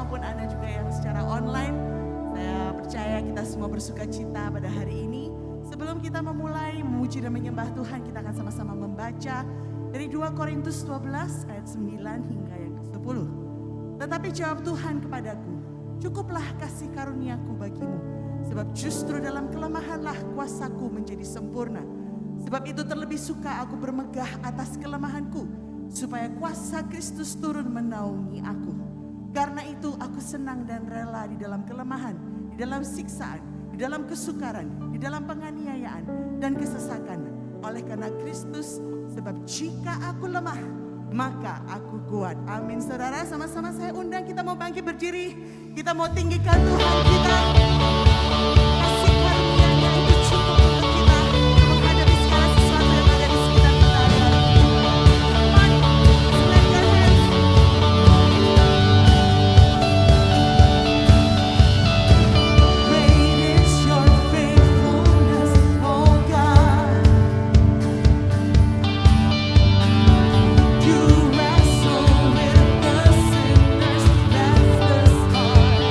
maupun Anda juga yang secara online. Saya percaya kita semua bersuka cita pada hari ini. Sebelum kita memulai memuji dan menyembah Tuhan, kita akan sama-sama membaca dari 2 Korintus 12 ayat 9 hingga yang ke-10. Tetapi jawab Tuhan kepadaku, cukuplah kasih karuniaku bagimu, sebab justru dalam kelemahanlah kuasaku menjadi sempurna. Sebab itu terlebih suka aku bermegah atas kelemahanku, supaya kuasa Kristus turun menaungi aku. Karena itu aku senang dan rela di dalam kelemahan, di dalam siksaan, di dalam kesukaran, di dalam penganiayaan dan kesesakan. Oleh karena Kristus, sebab jika aku lemah, maka aku kuat. Amin. Saudara, sama-sama saya undang kita mau bangkit berdiri. Kita mau tinggikan Tuhan kita. Kasih karunia-Nya itu cukup untuk kita menghadapi segala sesuatu yang ada di sekitar kita. Come on, clap your hands. Great is your faithfulness, oh God. You wrestle with the sinner's restless heart.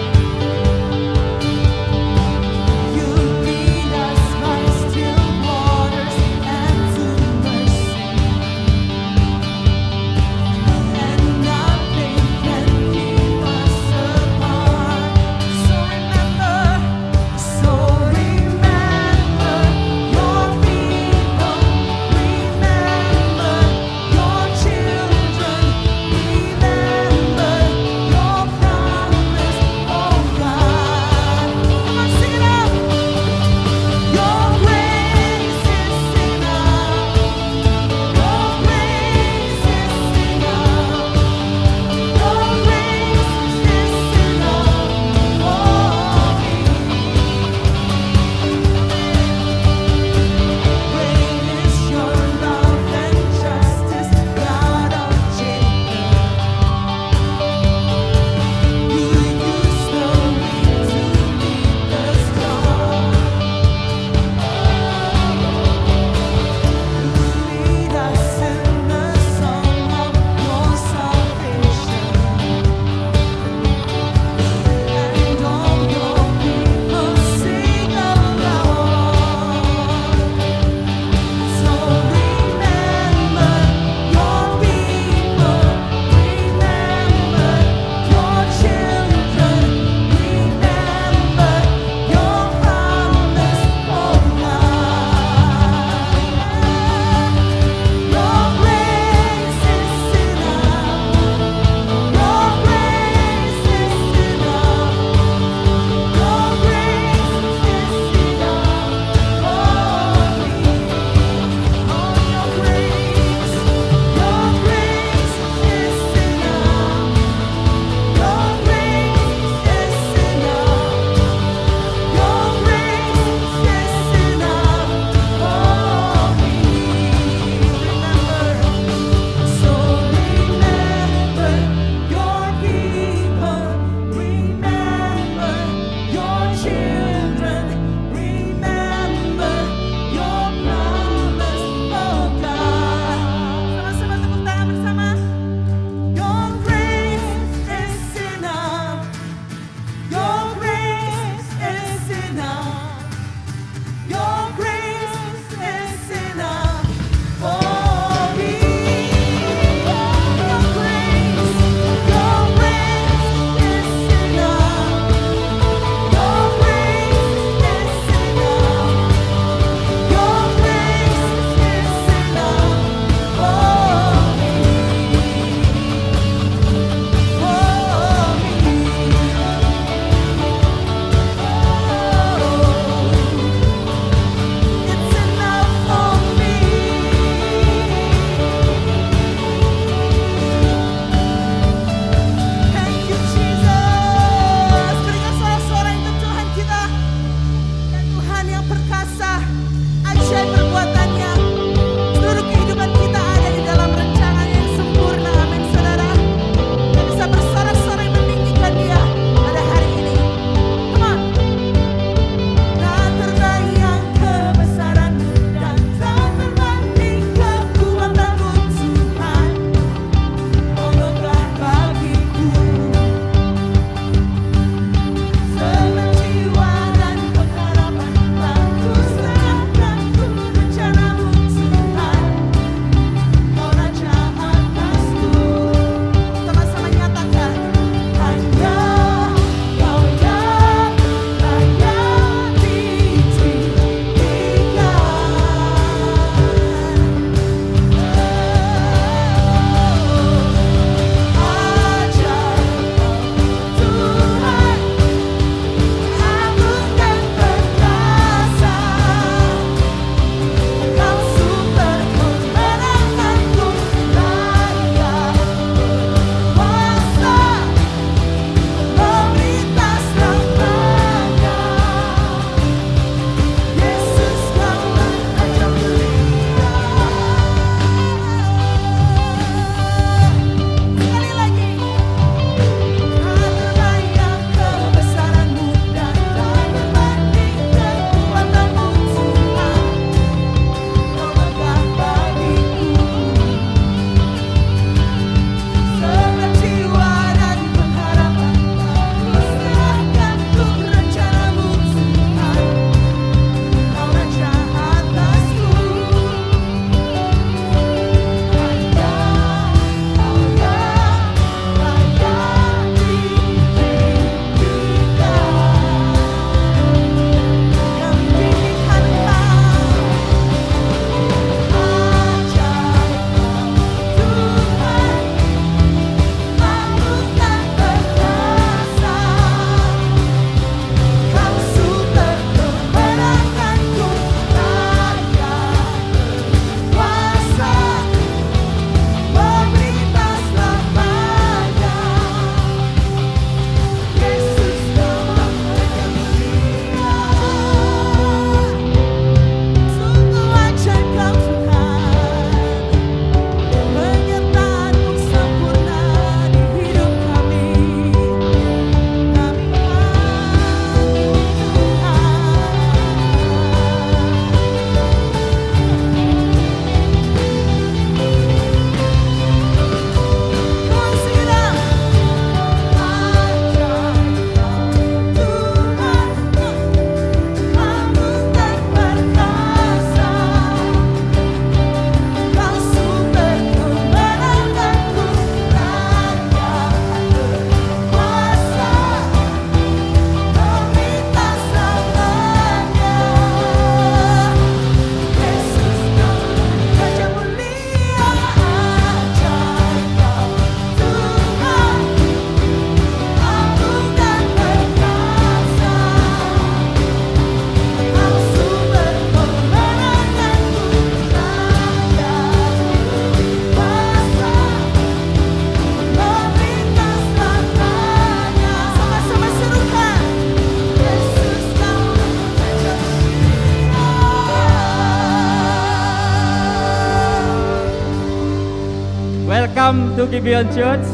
Welcome to Gibeon Church.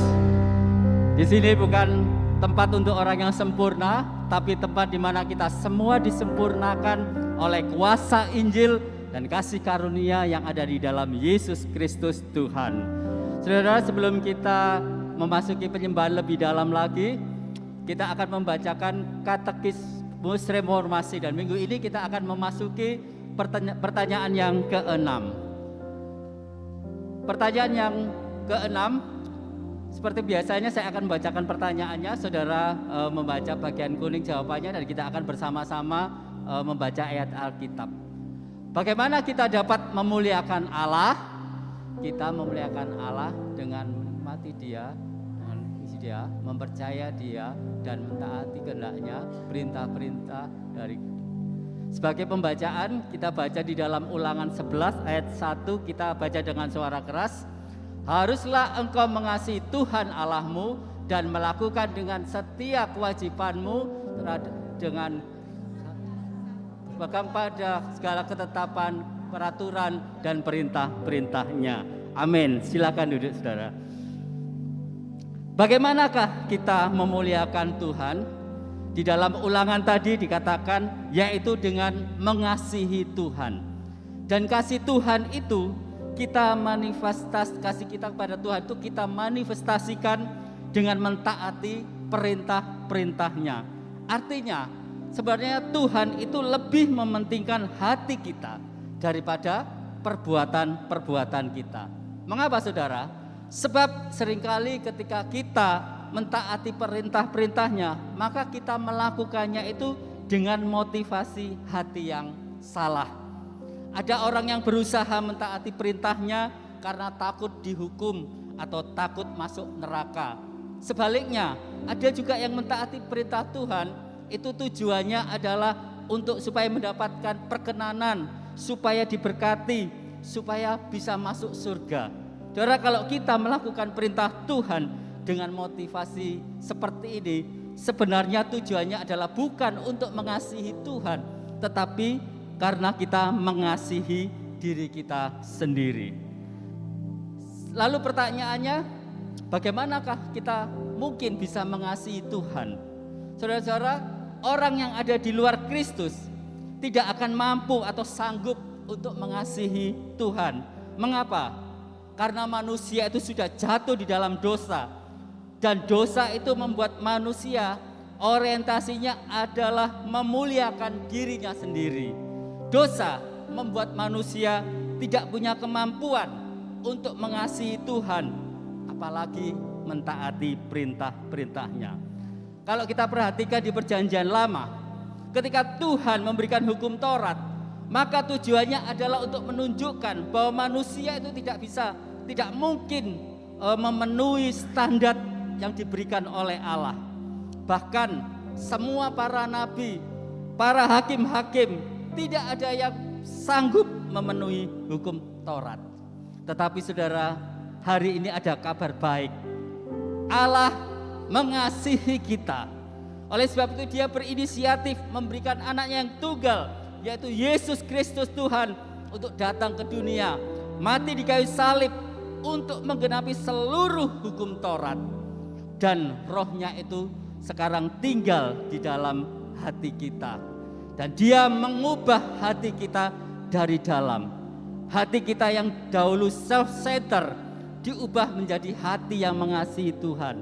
Di sini bukan tempat untuk orang yang sempurna, tapi tempat di mana kita semua disempurnakan oleh kuasa Injil dan kasih karunia yang ada di dalam Yesus Kristus Tuhan. Saudara, sebelum kita memasuki penyembahan lebih dalam lagi, kita akan membacakan katekismus reformasi, dan minggu ini kita akan memasuki pertanyaan yang ke-6. Pertanyaan yang ke-6, seperti biasanya saya akan membacakan pertanyaannya, saudara membaca bagian kuning jawabannya, dan kita akan bersama-sama membaca ayat Alkitab. Bagaimana kita dapat memuliakan Allah? Kita memuliakan Allah dengan menikmati Dia, dengan isi Dia, mempercaya Dia, dan mentaati kehendak-Nya, perintah-perintah dari. Sebagai pembacaan, kita baca di dalam Ulangan 11 ayat 1, kita baca dengan suara keras. Haruslah engkau mengasihi Tuhan Allahmu dan melakukan dengan setia kewajibanmu dengan berpegang pada segala ketetapan, peraturan, dan perintah-perintahnya. Amin. Silakan duduk, saudara. Bagaimanakah kita memuliakan Tuhan? Di dalam Ulangan tadi dikatakan yaitu dengan mengasihi Tuhan. Dan kasih Tuhan itu kita kasih kita kepada Tuhan itu kita manifestasikan dengan mentaati perintah-perintahnya. Artinya sebenarnya Tuhan itu lebih mementingkan hati kita daripada perbuatan-perbuatan kita. Mengapa, saudara? Sebab seringkali ketika kita mentaati perintah-perintahnya, maka kita melakukannya itu dengan motivasi hati yang salah. Ada orang yang berusaha mentaati perintahnya karena takut dihukum atau takut masuk neraka. Sebaliknya, ada juga yang mentaati perintah Tuhan, itu tujuannya adalah untuk supaya mendapatkan perkenanan, supaya diberkati, supaya bisa masuk surga. Saudara, kalau kita melakukan perintah Tuhan dengan motivasi seperti ini, sebenarnya tujuannya adalah bukan untuk mengasihi Tuhan, tetapi karena kita mengasihi diri kita sendiri. Lalu pertanyaannya, bagaimanakah kita mungkin bisa mengasihi Tuhan? Saudara-saudara, orang yang ada di luar Kristus tidak akan mampu atau sanggup untuk mengasihi Tuhan. Mengapa? Karena manusia itu sudah jatuh di dalam dosa. Dan dosa itu membuat manusia orientasinya adalah memuliakan dirinya sendiri. Dosa membuat manusia tidak punya kemampuan untuk mengasihi Tuhan, apalagi mentaati perintah-perintahnya. Kalau kita perhatikan di Perjanjian Lama, ketika Tuhan memberikan hukum Taurat, maka tujuannya adalah untuk menunjukkan bahwa manusia itu tidak mungkin memenuhi standar yang diberikan oleh Allah. Bahkan semua para nabi, para hakim-hakim, tidak ada yang sanggup memenuhi hukum Taurat. Tetapi saudara, hari ini ada kabar baik. Allah mengasihi kita. Oleh sebab itu Dia berinisiatif memberikan anaknya yang tunggal, yaitu Yesus Kristus Tuhan, untuk datang ke dunia, mati di kayu salib untuk menggenapi seluruh hukum Taurat. Dan rohnya itu sekarang tinggal di dalam hati kita. Dan Dia mengubah hati kita dari dalam. Hati kita yang dahulu self-centered diubah menjadi hati yang mengasihi Tuhan.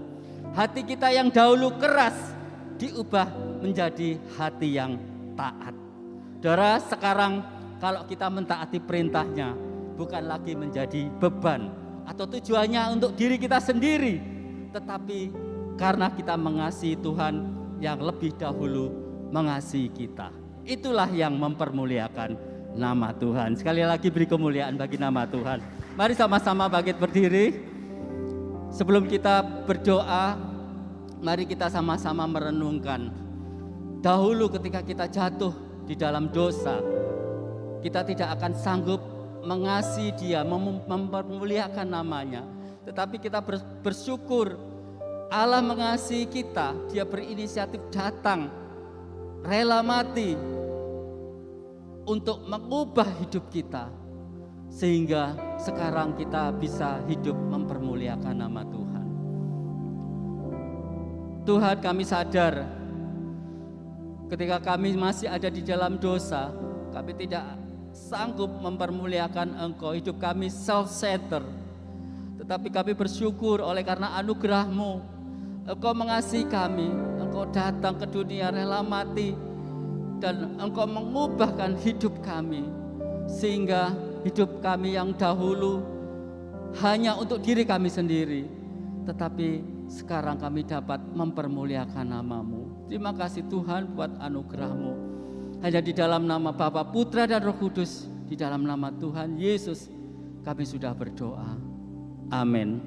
Hati kita yang dahulu keras diubah menjadi hati yang taat. Saudara, sekarang kalau kita mentaati perintahnya, bukan lagi menjadi beban atau tujuannya untuk diri kita sendiri, tetapi karena kita mengasihi Tuhan yang lebih dahulu mengasihi kita. Itulah yang mempermuliakan nama Tuhan. Sekali lagi beri kemuliaan bagi nama Tuhan. Mari sama-sama bangkit berdiri. Sebelum kita berdoa, mari kita sama-sama merenungkan. Dahulu ketika kita jatuh di dalam dosa, kita tidak akan sanggup mengasihi Dia, mempermuliakan namanya. Tetapi kita bersyukur Allah mengasihi kita. Dia berinisiatif datang, rela mati untuk mengubah hidup kita. sehingga sekarang kita bisa hidup mempermuliakan nama Tuhan. Tuhan, kami sadar ketika kami masih ada di dalam dosa, kami tidak sanggup mempermuliakan Engkau, hidup kami self-centered. Tetapi kami bersyukur oleh karena anugerah-Mu, Engkau mengasihi kami, Engkau datang ke dunia rela mati, dan Engkau mengubahkan hidup kami, sehingga hidup kami yang dahulu hanya untuk diri kami sendiri, tetapi sekarang kami dapat mempermuliakan nama-Mu. Terima kasih Tuhan buat anugerah-Mu. Hanya di dalam nama Bapa, Putra, dan Roh Kudus, di dalam nama Tuhan Yesus, kami sudah berdoa. Amin.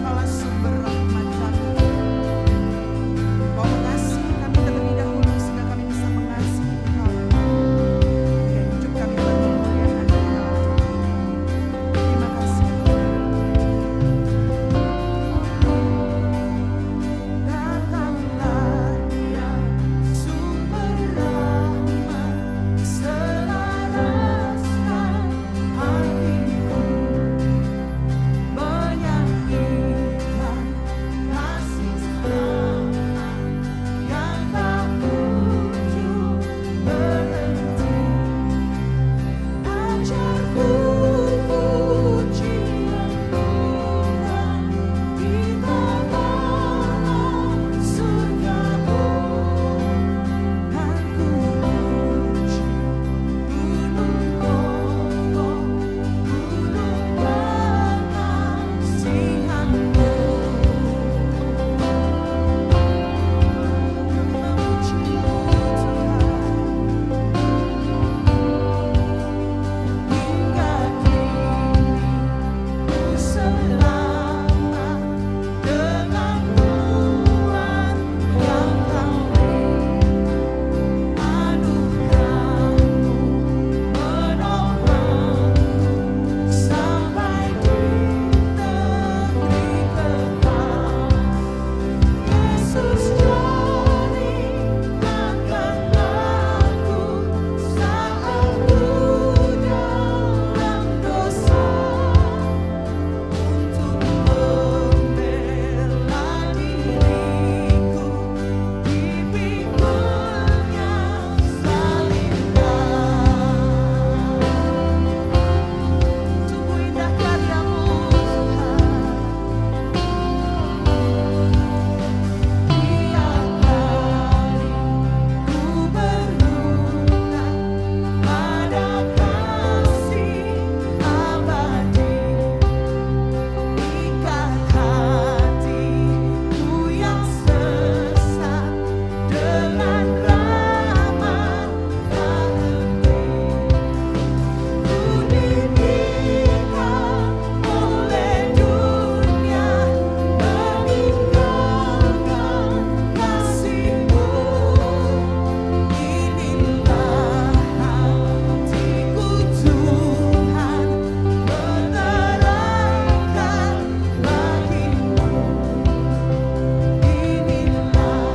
Allah sumber rahmat kami, Kau mengasihi kami terlebih dahulu sehingga kami bisa mengasihi Engkau. Ya, hidup kami memuliakan Engkau. Terima kasih. Datanglah ya sumber rahmat, selaraskan hatiku, menyanyikan kasih selama yang tak kunjung berhenti. Ajarku pujian Tuhan di dalam surga-Mu, dan ku puji gunung kokoh, gunung pengasihan-Mu. Memuji-Mu Tuhan, hingga kini ku selamat dengan Tuhan yang Kau beri. Anugerah-Mu menopangku sampai di negeri kekal. Yesus jadikanlah aku saat ku dalam dosa, untuk membela diriku di pikulnya salibkan. Sungguh indah karya-Mu Tuhan. Tiap kali ku berhutang pada kasih abadi, ikat hatiku yang sesat dengan rahmat tak henti. Ku ditinggal oleh dunia, meninggalkan kasih-Mu. Inilah hatiku Tuhan, menerangkan bagi-Mu. Inilah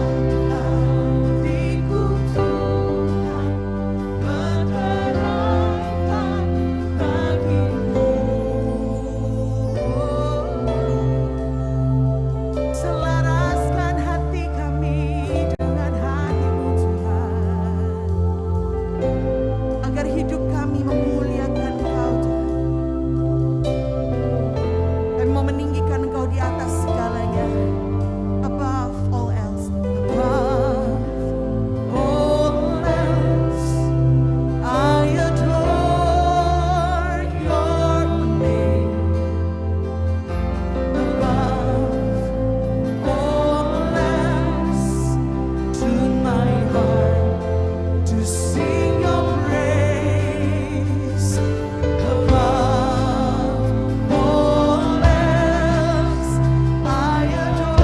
hatiku Tuhan, menerangkan bagi-Mu. Selaraskan hati kami dengan hati-Mu Tuhan, agar hidup kami memuliakan Engkau Tuhan. Kami mau meninggikan Engkau di atas segalanya. Above all else, above all else, I adore Your name. Above all else, tune my heart to sing Your praise. Above all else, I adore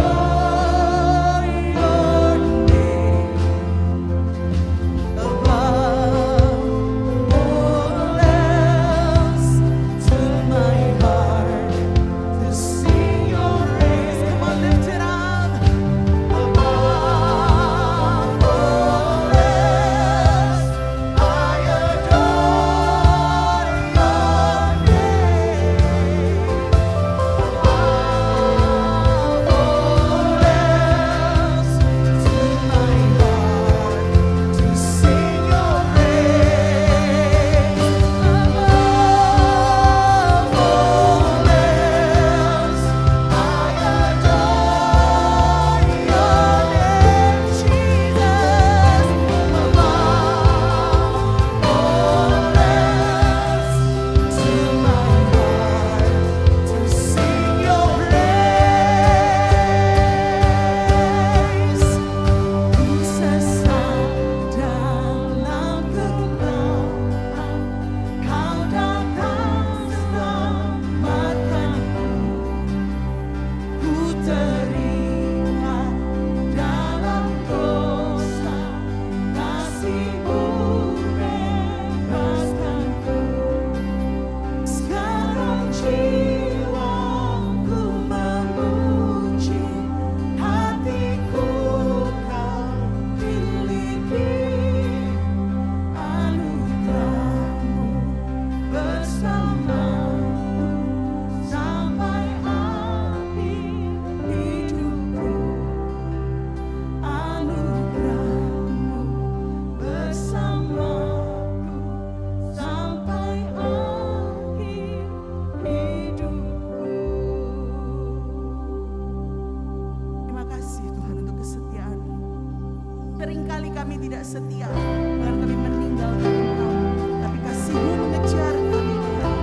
kami tidak setia, Tuhan kami meninggalkan Engkau. Tapi kasih-Mu mengejar kami Tuhan.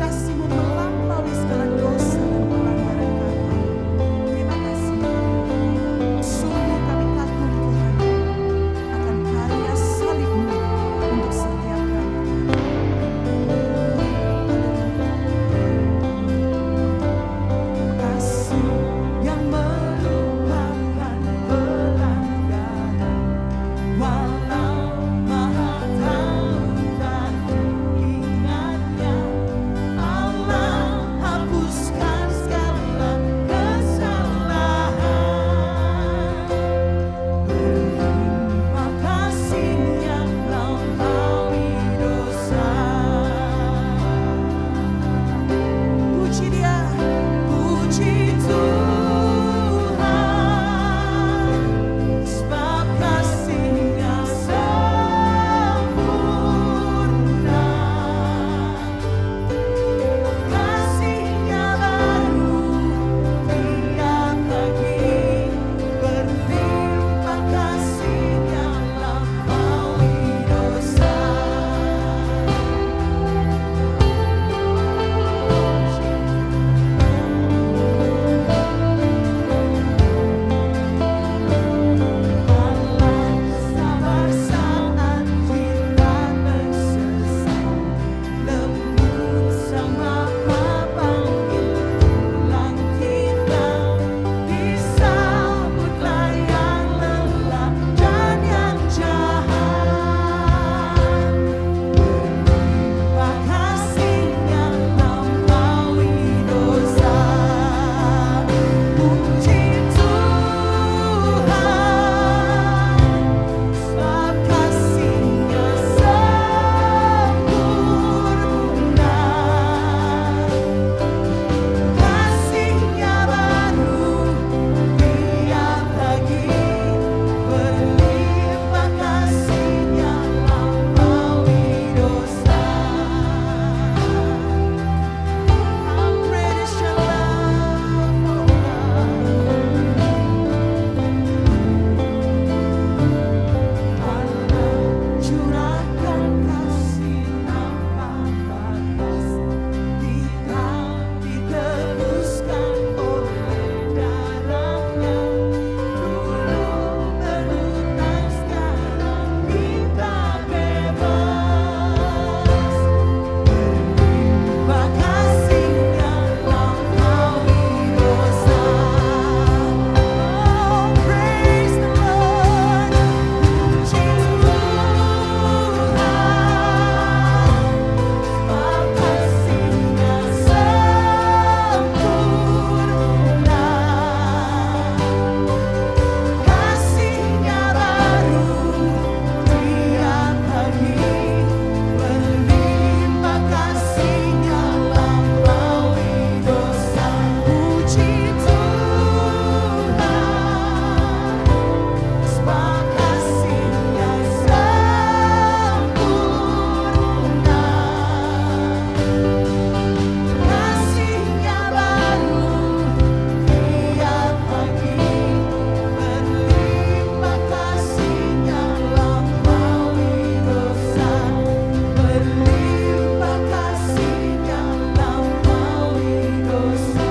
Kasih-Mu melampaui segala dosa dan pelanggaran kami. Terima kasih. Sungguh kami kagum Tuhan akan karya salib-Mu untuk setiap kami. Kasih yang melupakan pelanggaran, walau maha tahu dan ingatnya. Allah hapuskan segala kesalahan. Berlimpah kasih-Nya melampaui dosa. Puji Dia, puji Tuhan, sebab kasih-Nya sempurna. Kasih-Nya baru tiap pagi, berlimpah kasih-Nya melampaui dosa. Allah sabar saat kita tersesat, lembut sama panggil pulang kita. Disambutlah yang lelah dan yang jahat. Berlimpah kasih-Nya melampaui dosa. Puji Tuhan, sebab kasih-Nya sempurna. Kasih-Nya baru tiap pagi, berlimpah kasih-Nya melampaui dosa. How great is Your love, oh Allah, curahkan kasih tanpa batas. Kita ditebuskan oleh darah-Nya. Dulu berhutang, sekarang kita bebas. Berlimpah kasih-Nya melampaui dosa. Oh, praise the Lord. Puji Tuhan, sebab kasih-Nya sempurna. Kasih-Nya baru tiap pagi, berlimpah kasih-Nya melampaui dosa. Puji Tuhan, sebab kasih-Nya sempurna. Kasih-Nya baru tiap pagi, berlimpah kasih-Nya melampaui dosa. Berlimpah kasih-Nya melampaui dosa.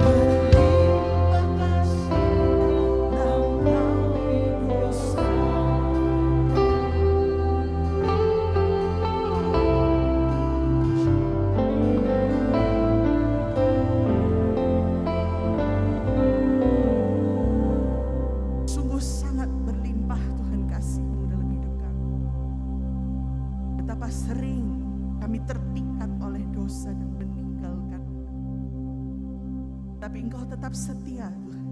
Berlimpah kasih-Nya melampaui dosa. Sungguh sangat berlimpah Tuhan kasih-Mu dalam hidup kami. Betapa sering kami terpikat oleh dosa dan meninggalkan. Tapi Engkau tetap setia Tuhan.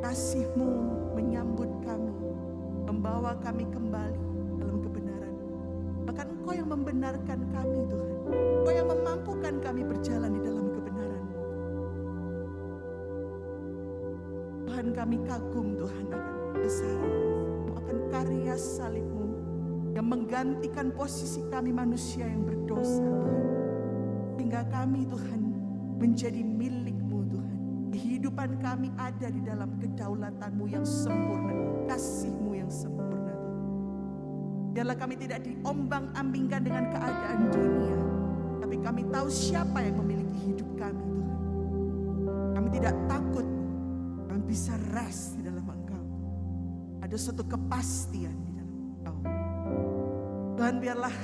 Kasih-Mu menyambut kami, membawa kami kembali dalam kebenaran. Bahkan Engkau yang membenarkan kami Tuhan. Engkau yang memampukan kami berjalan di dalam kebenaran. Tuhan, kami kagum Tuhan akan kebesaran-Mu, akan karya salib-Mu yang menggantikan posisi kami manusia yang berdosa Tuhan. Sehingga kami Tuhan menjadi milik-Mu Tuhan. kehidupan kami ada di dalam kedaulatan-Mu yang sempurna, kasih-Mu yang sempurna Tuhan. Biarlah kami tidak diombang-ambingkan dengan keadaan dunia, tapi kami tahu siapa yang memiliki hidup kami Tuhan. Kami tidak takut, kami bisa rest di dalam Engkau. Ada suatu kepastian di dalam Engkau. Tuhan, biarlah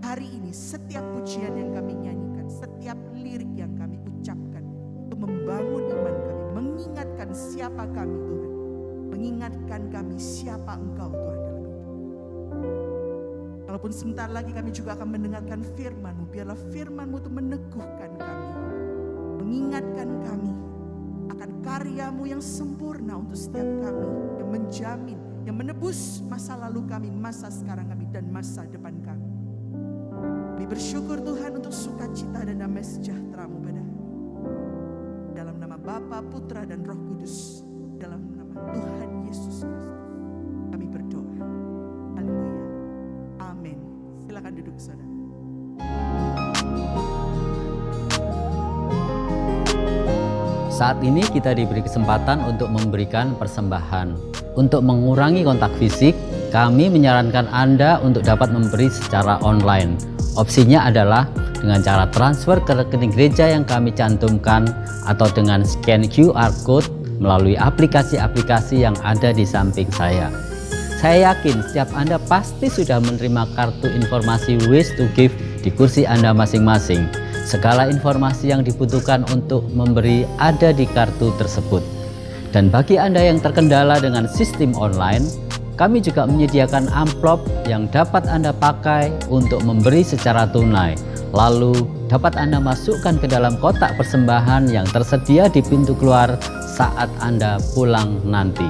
hari ini setiap pujian yang kami nyanyikan, setiap lirik yang kami ucapkan, untuk membangun iman kami, mengingatkan siapa kami Tuhan, mengingatkan kami siapa Engkau Tuhan dalam hidup. Walaupun sebentar lagi kami juga akan mendengarkan firman-Mu, biarlah firman-Mu itu meneguhkan kami, mengingatkan kami akan karya-Mu yang sempurna untuk setiap kami, yang menjamin, yang menebus masa lalu kami, masa sekarang kami, dan masa depan kami. Kami bersyukur Tuhan untuk sukacita dan damai sejahtera-Mu pada hari ini. Dalam nama Bapa, Putra, dan Roh Kudus, dalam nama Tuhan Yesus Kristus, kami berdoa. Haleluya. Amin. Silakan duduk saudara. Saat ini kita diberi kesempatan untuk memberikan persembahan. Untuk mengurangi kontak fisik, kami menyarankan Anda untuk dapat memberi secara online. Opsinya adalah dengan cara transfer ke rekening gereja yang kami cantumkan atau dengan scan QR Code melalui aplikasi-aplikasi yang ada di samping saya. Saya yakin setiap Anda pasti sudah menerima kartu informasi Ways to Give di kursi Anda masing-masing. Segala informasi yang dibutuhkan untuk memberi ada di kartu tersebut. Dan bagi Anda yang terkendala dengan sistem online, kami juga menyediakan amplop yang dapat Anda pakai untuk memberi secara tunai. Lalu dapat Anda masukkan ke dalam kotak persembahan yang tersedia di pintu keluar saat Anda pulang nanti.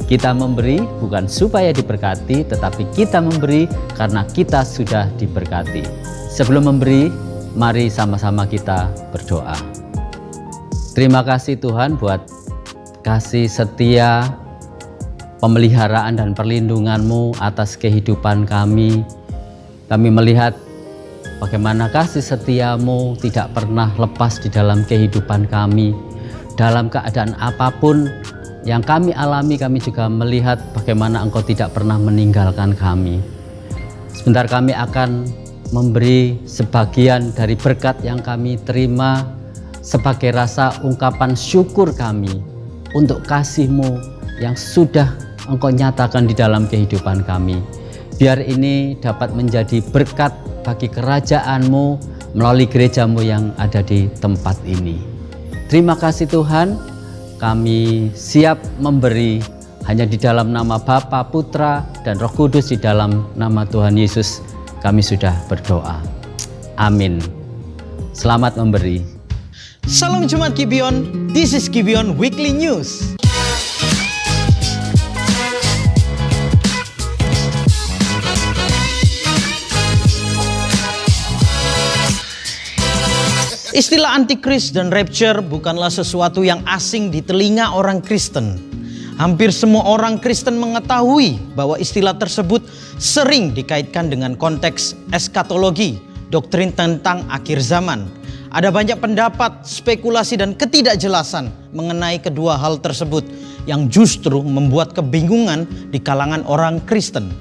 Kita memberi bukan supaya diberkati, tetapi kita memberi karena kita sudah diberkati. Sebelum memberi, mari sama-sama kita berdoa. Terima kasih Tuhan buat kasih setia, pemeliharaan dan perlindungan-Mu atas kehidupan kami. Kami melihat bagaimana kasih setia-Mu tidak pernah lepas di dalam kehidupan kami. Dalam keadaan apapun yang kami alami, kami juga melihat bagaimana Engkau tidak pernah meninggalkan kami. Sebentar kami akan memberi sebagian dari berkat yang kami terima sebagai rasa ungkapan syukur kami untuk kasih-Mu yang sudah Engkau nyatakan di dalam kehidupan kami. Biar ini dapat menjadi berkat bagi kerajaan-Mu melalui gereja-Mu yang ada di tempat ini. Terima kasih Tuhan, kami siap memberi hanya di dalam nama Bapa, Putra, dan Roh Kudus, di dalam nama Tuhan Yesus kami sudah berdoa. Amin. Selamat memberi. Salam Jemaat Gibeon, this is Gibeon Weekly News. Istilah antikris dan rapture bukanlah sesuatu yang asing di telinga orang Kristen. Hampir semua orang Kristen mengetahui bahwa istilah tersebut sering dikaitkan dengan konteks eskatologi, doktrin tentang akhir zaman. Ada banyak pendapat, spekulasi, dan ketidakjelasan mengenai kedua hal tersebut yang justru membuat kebingungan di kalangan orang Kristen.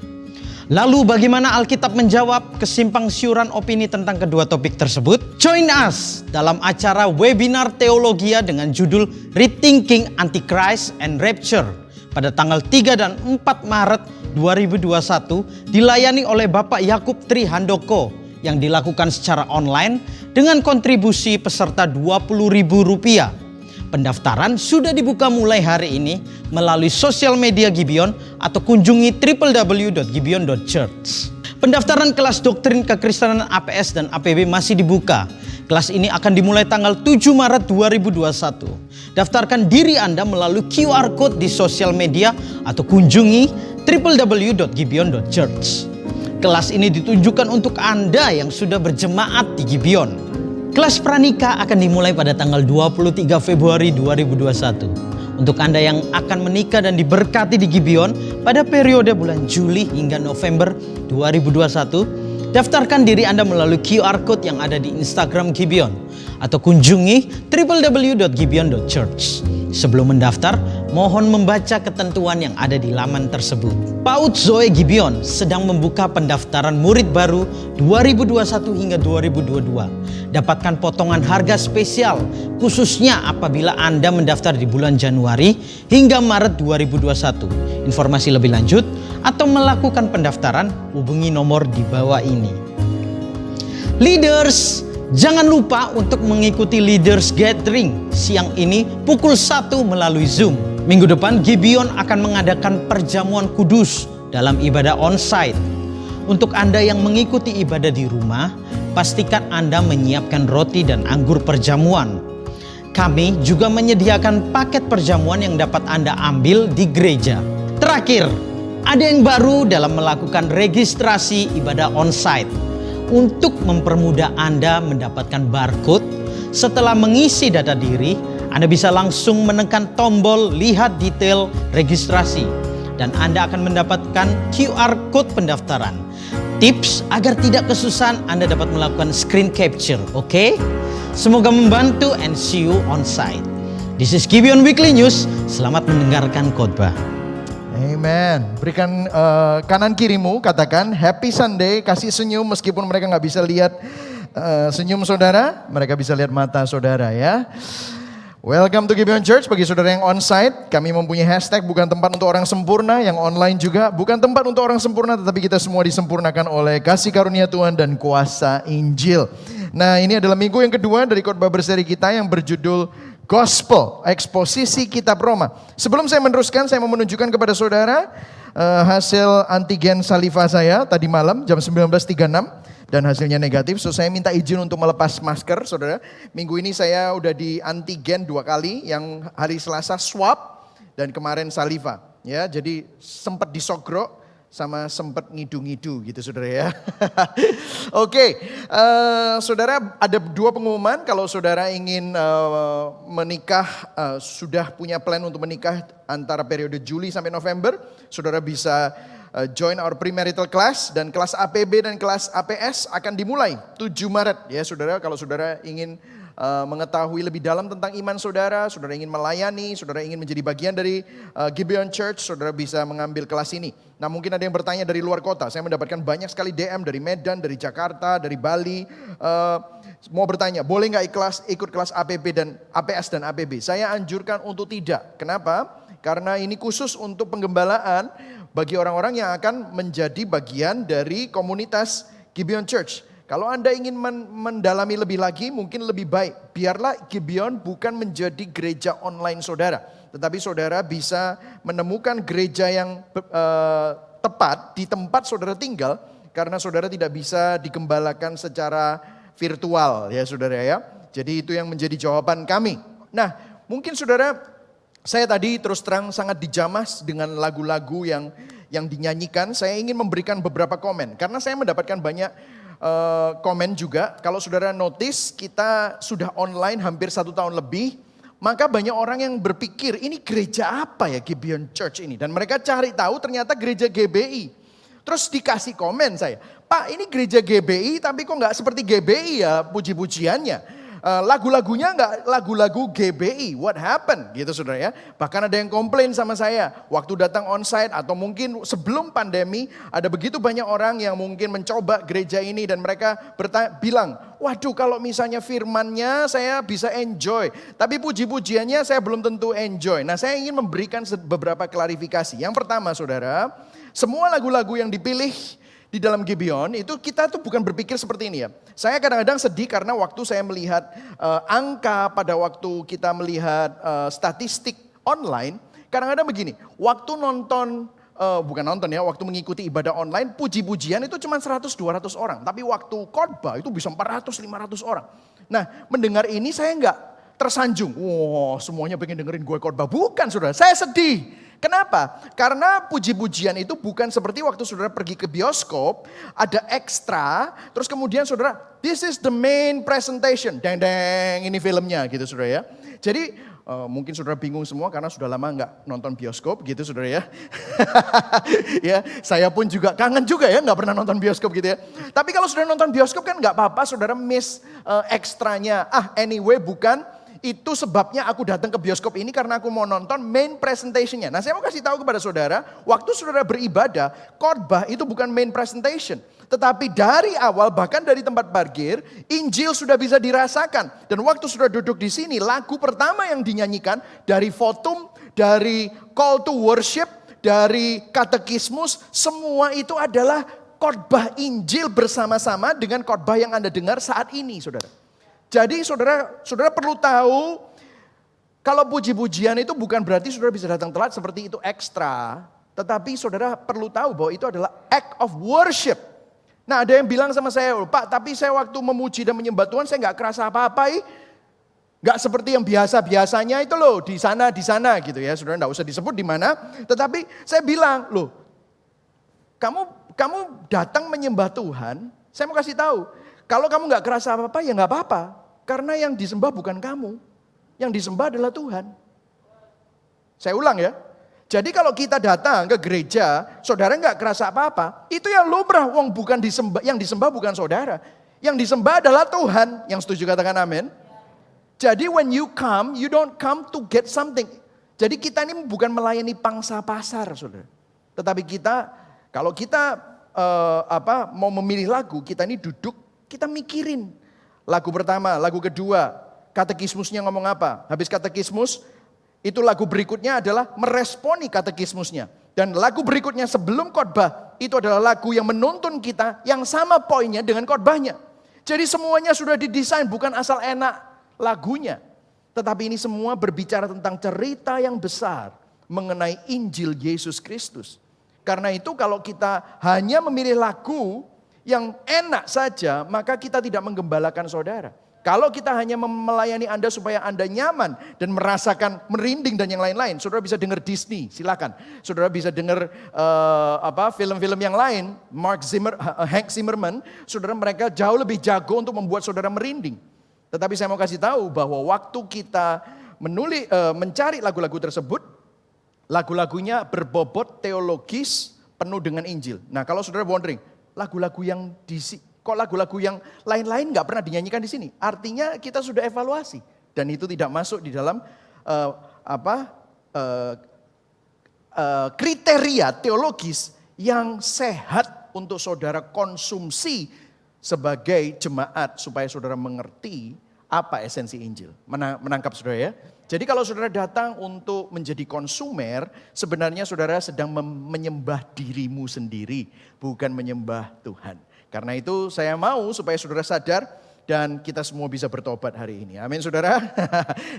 Lalu bagaimana Alkitab menjawab kesimpang siuran opini tentang kedua topik tersebut? Join us dalam acara webinar teologia dengan judul Rethinking Antichrist and Rapture pada tanggal 3 dan 4 Maret 2021 dilayani oleh Bapak Yakub Tri Handoko yang dilakukan secara online dengan kontribusi peserta Rp20.000. Pendaftaran sudah dibuka mulai hari ini melalui sosial media Gibeon atau kunjungi www.gibeon.church. Pendaftaran kelas doktrin kekristenan APS dan APB masih dibuka. Kelas ini akan dimulai tanggal 7 Maret 2021. Daftarkan diri Anda melalui QR Code di sosial media atau kunjungi www.gibeon.church. Kelas ini ditujukan untuk Anda yang sudah berjemaat di Gibeon. Kelas pranikah akan dimulai pada tanggal 23 Februari 2021. Untuk Anda yang akan menikah dan diberkati di Gibeon pada periode bulan Juli hingga November 2021, Daftarkan diri Anda melalui QR Code yang ada di Instagram Gibeon atau kunjungi www.gibeon.church. Sebelum mendaftar, mohon membaca ketentuan yang ada di laman tersebut. PAUD Zoe Gibeon sedang membuka pendaftaran murid baru 2021 hingga 2022. Dapatkan potongan harga spesial khususnya apabila Anda mendaftar di bulan Januari hingga Maret 2021. Informasi lebih lanjut atau melakukan pendaftaran, hubungi nomor di bawah ini. Leaders, jangan lupa untuk mengikuti Leaders Gathering siang ini pukul 1 melalui Zoom. Minggu depan Gibeon akan mengadakan perjamuan kudus dalam ibadah onsite. Untuk Anda yang mengikuti ibadah di rumah, pastikan Anda menyiapkan roti dan anggur perjamuan. Kami juga menyediakan paket perjamuan yang dapat Anda ambil di gereja. Terakhir, ada yang baru dalam melakukan registrasi ibadah onsite. Untuk mempermudah Anda mendapatkan barcode, setelah mengisi data diri, Anda bisa langsung menekan tombol lihat detail registrasi dan Anda akan mendapatkan QR code pendaftaran. Tips agar tidak kesusahan, Anda dapat melakukan screen capture, oke? Semoga membantu and see you on site. This is Gibeon Weekly News. Selamat mendengarkan khotbah. Amen. Berikan kanan kirimu, katakan Happy Sunday, kasih senyum meskipun mereka nggak bisa lihat senyum saudara, mereka bisa lihat mata saudara ya. Welcome to Gibeon Church. Bagi saudara yang on-site, kami mempunyai hashtag bukan tempat untuk orang sempurna, yang online juga bukan tempat untuk orang sempurna, tetapi kita semua disempurnakan oleh kasih karunia Tuhan dan kuasa Injil. Nah, ini adalah minggu yang kedua dari khotbah berseri kita yang berjudul Gospel, eksposisi kitab Roma. Sebelum saya meneruskan, saya mau menunjukkan kepada saudara hasil antigen saliva saya tadi malam jam 19.36 dan hasilnya negatif. So saya minta izin untuk melepas masker, saudara. Minggu ini saya udah di antigen 2 kali, yang hari Selasa swab dan kemarin saliva. Ya, jadi sempat disogrok sama sempat ngidu-ngidu gitu saudara ya. Oke, saudara, ada 2 pengumuman. Kalau saudara ingin menikah, sudah punya plan untuk menikah antara periode Juli sampai November, saudara bisa join our premarital class, dan kelas APB dan kelas APS akan dimulai 7 Maret ya saudara. Kalau saudara ingin mengetahui lebih dalam tentang iman saudara, saudara ingin melayani, saudara ingin menjadi bagian dari Gibeon Church, saudara bisa mengambil kelas ini. Nah, mungkin ada yang bertanya dari luar kota. Saya mendapatkan banyak sekali DM dari Medan, dari Jakarta, dari Bali. Mau bertanya, boleh nggak ikut kelas APB dan APS dan APB? Saya anjurkan untuk tidak. Kenapa? Karena ini khusus untuk penggembalaan bagi orang-orang yang akan menjadi bagian dari komunitas Gibeon Church. Kalau Anda ingin mendalami lebih lagi, mungkin lebih baik biarlah Gibeon bukan menjadi gereja online saudara, tetapi saudara bisa menemukan gereja yang tepat di tempat saudara tinggal, karena saudara tidak bisa digembalakan secara virtual ya saudara ya. Jadi itu yang menjadi jawaban kami. Nah, mungkin saudara, saya tadi terus terang sangat dijamas dengan lagu-lagu yang dinyanyikan. Saya ingin memberikan beberapa komen karena saya mendapatkan banyak komen juga. Kalau saudara notice, kita sudah online hampir 1 tahun lebih, maka banyak orang yang berpikir ini gereja apa ya Gibeon Church ini, dan mereka cari tahu ternyata gereja GBI. Terus dikasih komen saya, Pak, ini gereja GBI tapi kok nggak seperti GBI ya puji-pujiannya. Lagu-lagunya nggak lagu-lagu GBI, what happened gitu saudara ya. Bahkan ada yang komplain sama saya waktu datang onsite atau mungkin sebelum pandemi, ada begitu banyak orang yang mungkin mencoba gereja ini dan mereka bilang, waduh kalau misalnya firmannya saya bisa enjoy, tapi puji-pujiannya saya belum tentu enjoy. Nah, saya ingin memberikan beberapa klarifikasi. Yang pertama saudara, semua lagu-lagu yang dipilih di dalam Gibeon itu kita tuh bukan berpikir seperti ini ya. Saya kadang-kadang sedih karena waktu saya melihat angka pada waktu kita melihat statistik online, kadang-kadang begini, waktu nonton, waktu mengikuti ibadah online, puji-pujian itu cuma 100-200 orang. Tapi waktu khotbah itu bisa 400-500 orang. Nah, mendengar ini saya enggak tersanjung, semuanya pengen dengerin gue khotbah. Bukan saudara, saya sedih. Kenapa? Karena puji-pujian itu bukan seperti waktu saudara pergi ke bioskop, ada ekstra, terus kemudian saudara, this is the main presentation, deng-deng, ini filmnya gitu saudara ya. Jadi mungkin saudara bingung semua karena sudah lama nggak nonton bioskop gitu saudara ya. Ya, saya pun juga kangen juga ya nggak pernah nonton bioskop gitu ya. Tapi kalau saudara nonton bioskop kan nggak apa-apa saudara miss ekstranya. Anyway bukan. Itu sebabnya aku datang ke bioskop ini karena aku mau nonton main presentationnya. Nah saya mau kasih tahu kepada saudara, waktu saudara beribadah, khotbah itu bukan main presentation. Tetapi dari awal bahkan dari tempat parkir, Injil sudah bisa dirasakan. Dan waktu sudah duduk di sini, lagu pertama yang dinyanyikan dari votum, dari call to worship, dari katekismus, semua itu adalah khotbah Injil bersama-sama dengan khotbah yang Anda dengar saat ini saudara. Jadi saudara perlu tahu kalau puji-pujian itu bukan berarti saudara bisa datang telat seperti itu ekstra. Tetapi saudara perlu tahu bahwa itu adalah act of worship. Nah ada yang bilang sama saya, Pak tapi saya waktu memuji dan menyembah Tuhan saya gak kerasa apa-apa. Gak seperti yang biasa-biasanya itu loh di sana gitu ya. Saudara gak usah disebut di mana. Tetapi saya bilang loh kamu datang menyembah Tuhan, saya mau kasih tahu. Kalau kamu gak kerasa apa-apa ya gak apa-apa. Karena yang disembah bukan kamu. Yang disembah adalah Tuhan. Saya ulang ya. Jadi kalau kita datang ke gereja, saudara gak kerasa apa-apa. Itu yang lumrah, bukan disembah, yang disembah bukan saudara. Yang disembah adalah Tuhan. Yang setuju katakan amin. Jadi when you come, you don't come to get something. Jadi kita ini bukan melayani pangsa pasar saudara. Tetapi kita, kalau kita mau memilih lagu, kita ini duduk, kita mikirin lagu pertama, lagu kedua, katekismusnya ngomong apa. Habis katekismus, itu lagu berikutnya adalah meresponi katekismusnya. Dan lagu berikutnya sebelum khotbah, itu adalah lagu yang menuntun kita yang sama poinnya dengan khotbahnya. Jadi semuanya sudah didesain, bukan asal enak lagunya. Tetapi ini semua berbicara tentang cerita yang besar mengenai Injil Yesus Kristus. Karena itu kalau kita hanya memilih lagu yang enak saja, maka kita tidak menggembalakan saudara. Kalau kita hanya melayani Anda supaya Anda nyaman dan merasakan merinding dan yang lain-lain, saudara bisa dengar Disney, silakan. Saudara bisa dengar film-film yang lain, Hank Zimmerman, saudara mereka jauh lebih jago untuk membuat saudara merinding. Tetapi saya mau kasih tahu bahwa waktu kita mencari lagu-lagu tersebut, lagu-lagunya berbobot teologis penuh dengan Injil. Nah kalau saudara wondering, lagu-lagu yang kok lagu-lagu yang lain-lain gak pernah dinyanyikan di sini. Artinya kita sudah evaluasi. Dan itu tidak masuk di dalam kriteria teologis yang sehat untuk saudara konsumsi sebagai jemaat. Supaya saudara mengerti apa esensi Injil. Menangkap saudara ya. Jadi kalau saudara datang untuk menjadi konsumer, sebenarnya saudara sedang menyembah dirimu sendiri, bukan menyembah Tuhan. Karena itu saya mau supaya saudara sadar dan kita semua bisa bertobat hari ini. Amin saudara.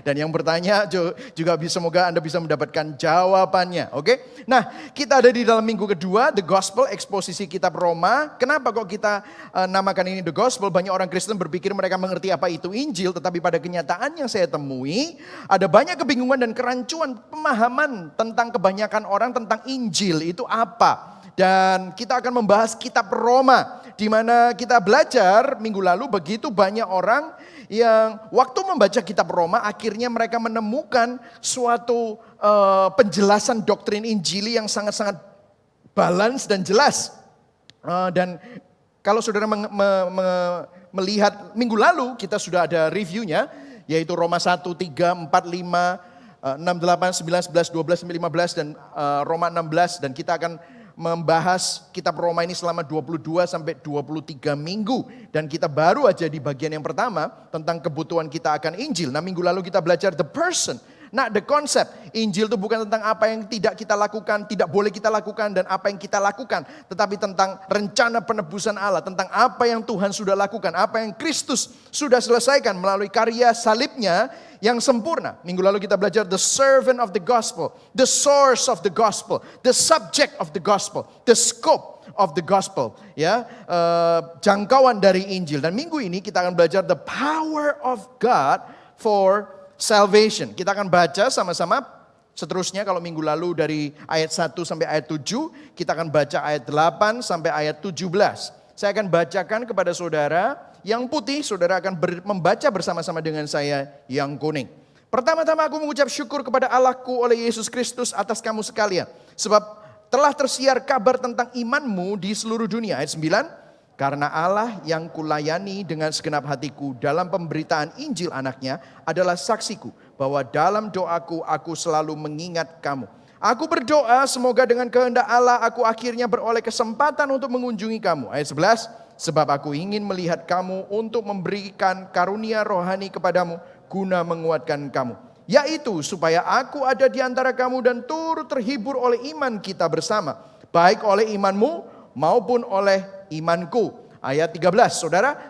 Dan yang bertanya juga semoga Anda bisa mendapatkan jawabannya. Oke. Nah kita ada di dalam minggu kedua, The Gospel, eksposisi kitab Roma. Kenapa kok kita namakan ini The Gospel? Banyak orang Kristen berpikir mereka mengerti apa itu Injil. Tetapi pada kenyataan yang saya temui, ada banyak kebingungan dan kerancuan pemahaman tentang kebanyakan orang tentang Injil itu apa. Dan kita akan membahas kitab Roma, di mana kita belajar minggu lalu begitu banyak orang yang waktu membaca kitab Roma akhirnya mereka menemukan suatu penjelasan doktrin Injili yang sangat-sangat balance dan jelas. Dan kalau saudara melihat minggu lalu kita sudah ada reviewnya, yaitu Roma 1, 3, 4, 5, 6, 8, 9, 11, 12, 15 dan Roma 16. Dan kita akan membahas kitab Roma ini selama 22 sampai 23 minggu. Dan kita baru aja di bagian yang pertama tentang kebutuhan kita akan Injil. Nah minggu lalu kita belajar the person, not the concept. Injil itu bukan tentang apa yang tidak kita lakukan, tidak boleh kita lakukan dan apa yang kita lakukan. Tetapi tentang rencana penebusan Allah, tentang apa yang Tuhan sudah lakukan, apa yang Kristus sudah selesaikan melalui karya salibnya yang sempurna. Minggu lalu kita belajar the servant of the gospel, the source of the gospel, the subject of the gospel, the scope of the gospel, ya, jangkauan dari Injil. Dan minggu ini kita akan belajar the power of God for salvation. Kita akan baca sama-sama Seterusnya kalau minggu lalu dari ayat 1 sampai ayat 7, kita akan baca ayat 8 sampai ayat 17. Saya akan bacakan kepada saudara yang putih, saudara akan membaca bersama-sama dengan saya yang kuning. Pertama-tama aku mengucap syukur kepada Allahku oleh Yesus Kristus atas kamu sekalian. Sebab telah tersiar kabar tentang imanmu di seluruh dunia. Ayat 9, karena Allah yang kulayani dengan segenap hatiku dalam pemberitaan Injil anaknya adalah saksiku. Bahwa dalam doaku aku selalu mengingat kamu. Aku berdoa semoga dengan kehendak Allah aku akhirnya beroleh kesempatan untuk mengunjungi kamu. Ayat 11, sebab aku ingin melihat kamu untuk memberikan karunia rohani kepadamu guna menguatkan kamu. Yaitu supaya aku ada di antara kamu dan turut terhibur oleh iman kita bersama. Baik oleh imanmu maupun oleh imanku. Ayat 13,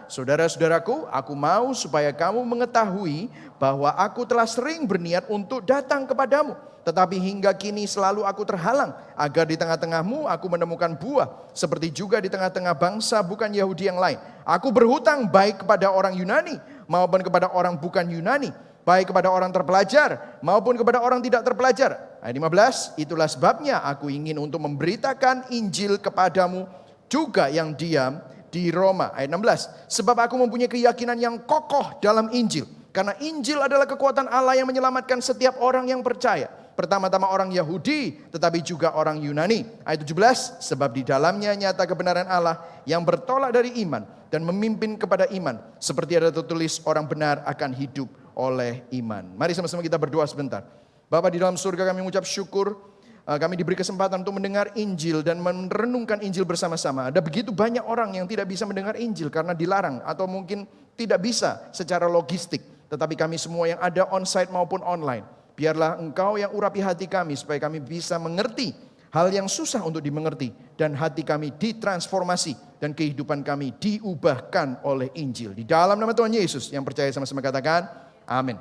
saudara-saudaraku, aku mau supaya kamu mengetahui bahwa aku telah sering berniat untuk datang kepadamu. Tetapi hingga kini selalu aku terhalang, agar di tengah-tengahmu aku menemukan buah, seperti juga di tengah-tengah bangsa bukan Yahudi yang lain. Aku berhutang baik kepada orang Yunani maupun kepada orang bukan Yunani, baik kepada orang terpelajar maupun kepada orang tidak terpelajar. Ayat 15, itulah sebabnya aku ingin untuk memberitakan Injil kepadamu juga yang diam di Roma. Ayat 16, sebab aku mempunyai keyakinan yang kokoh dalam Injil. Karena Injil adalah kekuatan Allah yang menyelamatkan setiap orang yang percaya. Pertama-tama orang Yahudi, tetapi juga orang Yunani. Ayat 17, sebab di dalamnya nyata kebenaran Allah yang bertolak dari iman dan memimpin kepada iman. Seperti ada tertulis, orang benar akan hidup oleh iman. Mari sama-sama kita berdoa sebentar. Bapa di dalam surga, kami mengucap syukur. Kami diberi kesempatan untuk mendengar Injil dan merenungkan Injil bersama-sama. Ada begitu banyak orang yang tidak bisa mendengar Injil karena dilarang atau mungkin tidak bisa secara logistik. Tetapi kami semua yang ada onsite maupun online, biarlah Engkau yang urapi hati kami supaya kami bisa mengerti hal yang susah untuk dimengerti. Dan hati kami ditransformasi dan kehidupan kami diubahkan oleh Injil. Di dalam nama Tuhan Yesus yang percaya sama-sama katakan amin.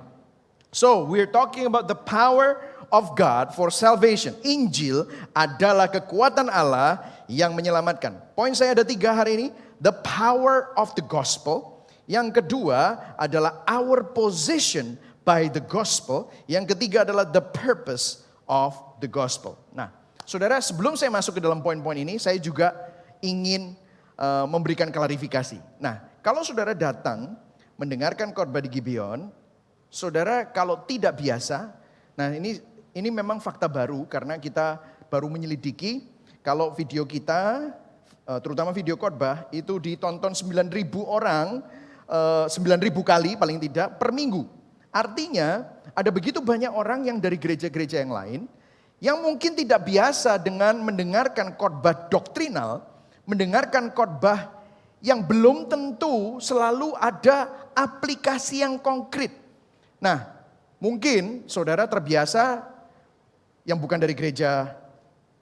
So we're talking about the power of God for salvation. Injil adalah kekuatan Allah yang menyelamatkan. Poin saya ada 3 hari ini. The power of the gospel. Yang kedua adalah our position by the gospel. Yang ketiga adalah the purpose of the gospel. Nah, saudara, sebelum saya masuk ke dalam poin-poin ini, saya juga ingin memberikan klarifikasi. Nah, kalau saudara datang mendengarkan khotbah di Gibeon, saudara kalau tidak biasa, nah ini memang fakta baru karena kita baru menyelidiki kalau video kita, terutama video khotbah itu ditonton 9.000 orang, 9.000 kali paling tidak per minggu. Artinya ada begitu banyak orang yang dari gereja-gereja yang lain yang mungkin tidak biasa dengan mendengarkan khotbah doktrinal, mendengarkan khotbah yang belum tentu selalu ada aplikasi yang konkret. Nah, mungkin saudara terbiasa yang bukan dari gereja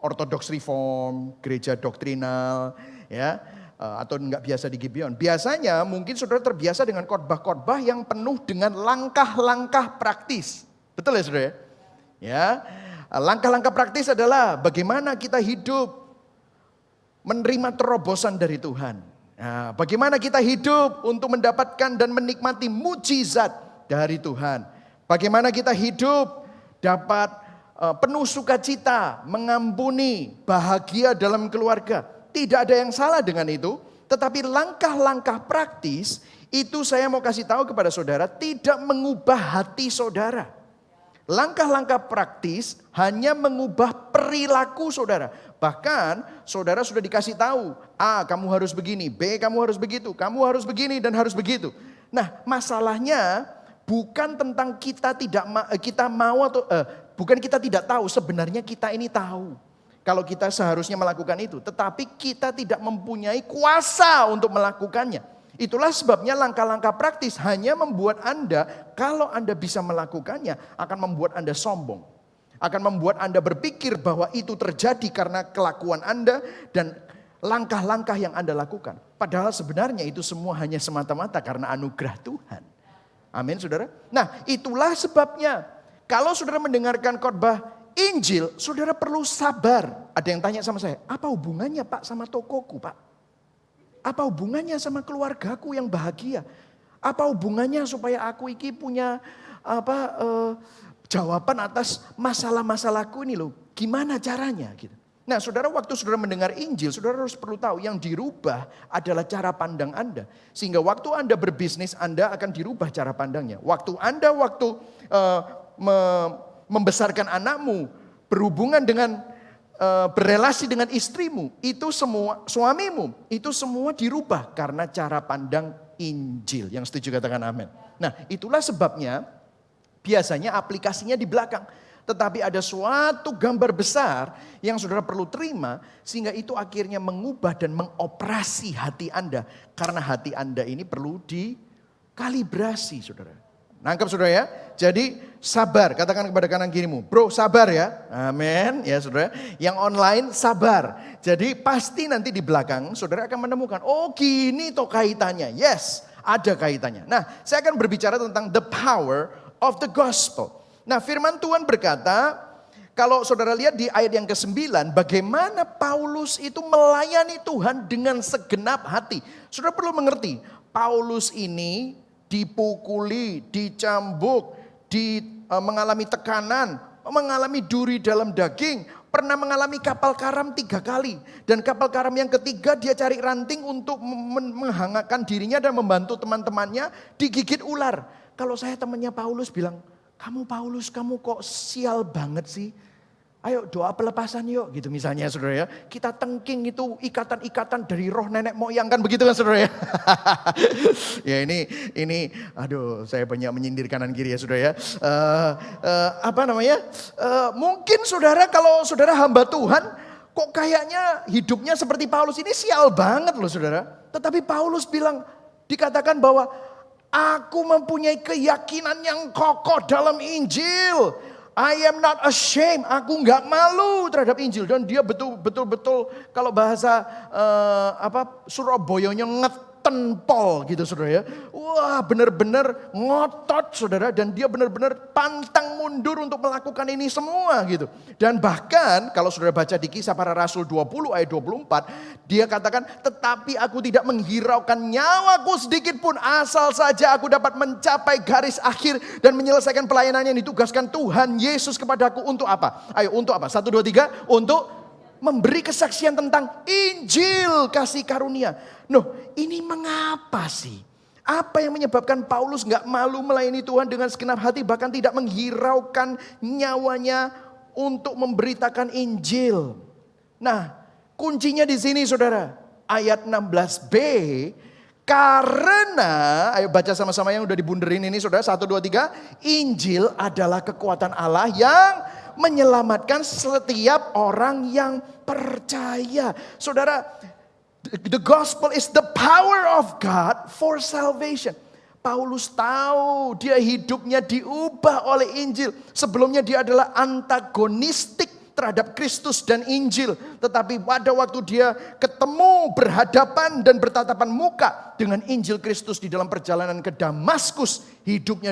ortodoks reform, gereja doktrinal, ya, atau enggak biasa di Gibeon. Biasanya mungkin saudara terbiasa dengan khotbah-khotbah yang penuh dengan langkah-langkah praktis. Betul ya saudara? Ya, langkah-langkah praktis adalah bagaimana kita hidup menerima terobosan dari Tuhan. Nah, bagaimana kita hidup untuk mendapatkan dan menikmati mujizat dari Tuhan. Bagaimana kita hidup dapat penuh sukacita, mengampuni, bahagia dalam keluarga. Tidak ada yang salah dengan itu. Tetapi langkah-langkah praktis itu saya mau kasih tahu kepada saudara tidak mengubah hati saudara. Langkah-langkah praktis hanya mengubah perilaku saudara. Bahkan saudara sudah dikasih tahu, A kamu harus begini, B kamu harus begitu, kamu harus begini dan harus begitu. Nah, masalahnya bukan tentang kita mau atau bukan kita tidak tahu, sebenarnya kita ini tahu kalau kita seharusnya melakukan itu, tetapi kita tidak mempunyai kuasa untuk melakukannya. Itulah sebabnya langkah-langkah praktis hanya membuat Anda, kalau Anda bisa melakukannya, akan membuat Anda sombong. Akan membuat Anda berpikir bahwa itu terjadi karena kelakuan Anda dan langkah-langkah yang Anda lakukan. Padahal sebenarnya itu semua hanya semata-mata karena anugerah Tuhan. Amin saudara. Nah, itulah sebabnya kalau saudara mendengarkan khotbah Injil, saudara perlu sabar. Ada yang tanya sama saya, apa hubungannya Pak sama tokoku Pak? Apa hubungannya sama keluargaku yang bahagia? Apa hubungannya supaya aku iki punya jawaban atas masalah-masalahku ini loh. Gimana caranya gitu. Nah saudara, waktu saudara mendengar Injil, saudara harus perlu tahu yang dirubah adalah cara pandang Anda. Sehingga waktu Anda berbisnis, Anda akan dirubah cara pandangnya. Waktu Anda membesarkan anakmu, berhubungan dengan, berelasi dengan istrimu, itu semua, suamimu, itu semua dirubah karena cara pandang Injil. Yang setuju katakan amin. Nah itulah sebabnya biasanya aplikasinya di belakang. Tetapi ada suatu gambar besar yang saudara perlu terima, sehingga itu akhirnya mengubah dan mengoperasi hati Anda. Karena hati Anda ini perlu dikalibrasi saudara. Nangkep saudara ya? Jadi sabar, katakan kepada kanan kirimu, bro sabar ya, amin ya saudara. Yang online sabar. Jadi pasti nanti di belakang saudara akan menemukan, oh gini toh kaitannya. Yes, ada kaitannya. Nah saya akan berbicara tentang the power of the gospel. Nah firman Tuhan berkata, kalau saudara lihat di ayat yang ke-9, bagaimana Paulus itu melayani Tuhan dengan segenap hati. Saudara perlu mengerti, Paulus ini dipukuli, dicambuk, mengalami tekanan, mengalami duri dalam daging, pernah mengalami kapal karam 3 kali. Dan kapal karam yang ketiga dia cari ranting untuk menghangatkan dirinya dan membantu teman-temannya, digigit ular. Kalau saya temannya Paulus bilang, kamu Paulus, kamu kok sial banget sih. Ayo doa pelepasan yuk gitu misalnya saudara ya. Kita tengking itu ikatan-ikatan dari roh nenek moyang kan begitu kan saudara ya. Ya ini aduh saya banyak menyindir kanan kiri ya saudara ya. Mungkin saudara kalau saudara hamba Tuhan kok kayaknya hidupnya seperti Paulus ini sial banget loh saudara. Tetapi Paulus bilang, dikatakan bahwa aku mempunyai keyakinan yang kokoh dalam Injil. I am not ashamed. Aku nggak malu terhadap Injil. Dan dia betul-betul kalau bahasa Surabayanya ngeten pol gitu saudara ya. Wah benar-benar ngotot saudara. Dan dia benar-benar pantang mundur untuk melakukan ini semua gitu. Dan bahkan kalau saudara baca di Kisah Para Rasul 20 ayat 24. Dia katakan, tetapi aku tidak menghiraukan nyawaku sedikit pun. Asal saja aku dapat mencapai garis akhir dan menyelesaikan pelayanan yang ditugaskan Tuhan Yesus kepadaku. Untuk apa? Ayo untuk apa? 1, 2, 3. Untuk memberi kesaksian tentang Injil kasih karunia. Noh, ini mengapa sih? Apa yang menyebabkan Paulus gak malu melayani Tuhan dengan segenap hati, bahkan tidak menghiraukan nyawanya untuk memberitakan Injil? Nah, kuncinya di sini saudara. Ayat 16b. Karena, ayo baca sama-sama yang udah dibunderin ini saudara. 1, 2, 3. Injil adalah kekuatan Allah yang menyelamatkan setiap orang yang percaya. Saudara, the gospel is the power of God for salvation. Paulus tahu dia hidupnya diubah oleh Injil. Sebelumnya dia adalah antagonistik terhadap Kristus dan Injil. Tetapi pada waktu dia ketemu, berhadapan dan bertatapan muka dengan Injil Kristus di dalam perjalanan ke Damaskus, hidupnya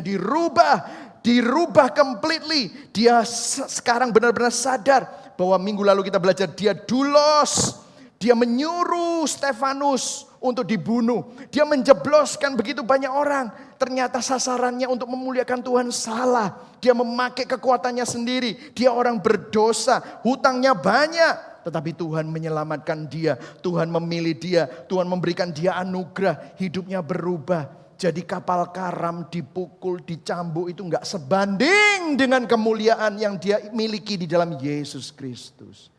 dirubah completely. Dia sekarang benar-benar sadar bahwa minggu lalu kita belajar dia doulos. Dia menyuruh Stefanus untuk dibunuh. Dia menjebloskan begitu banyak orang. Ternyata sasarannya untuk memuliakan Tuhan salah. Dia memakai kekuatannya sendiri. Dia orang berdosa. Hutangnya banyak. Tetapi Tuhan menyelamatkan dia. Tuhan memilih dia. Tuhan memberikan dia anugerah. Hidupnya berubah. Jadi kapal karam dipukul, dicambuk itu enggak sebanding dengan kemuliaan yang dia miliki di dalam Yesus Kristus.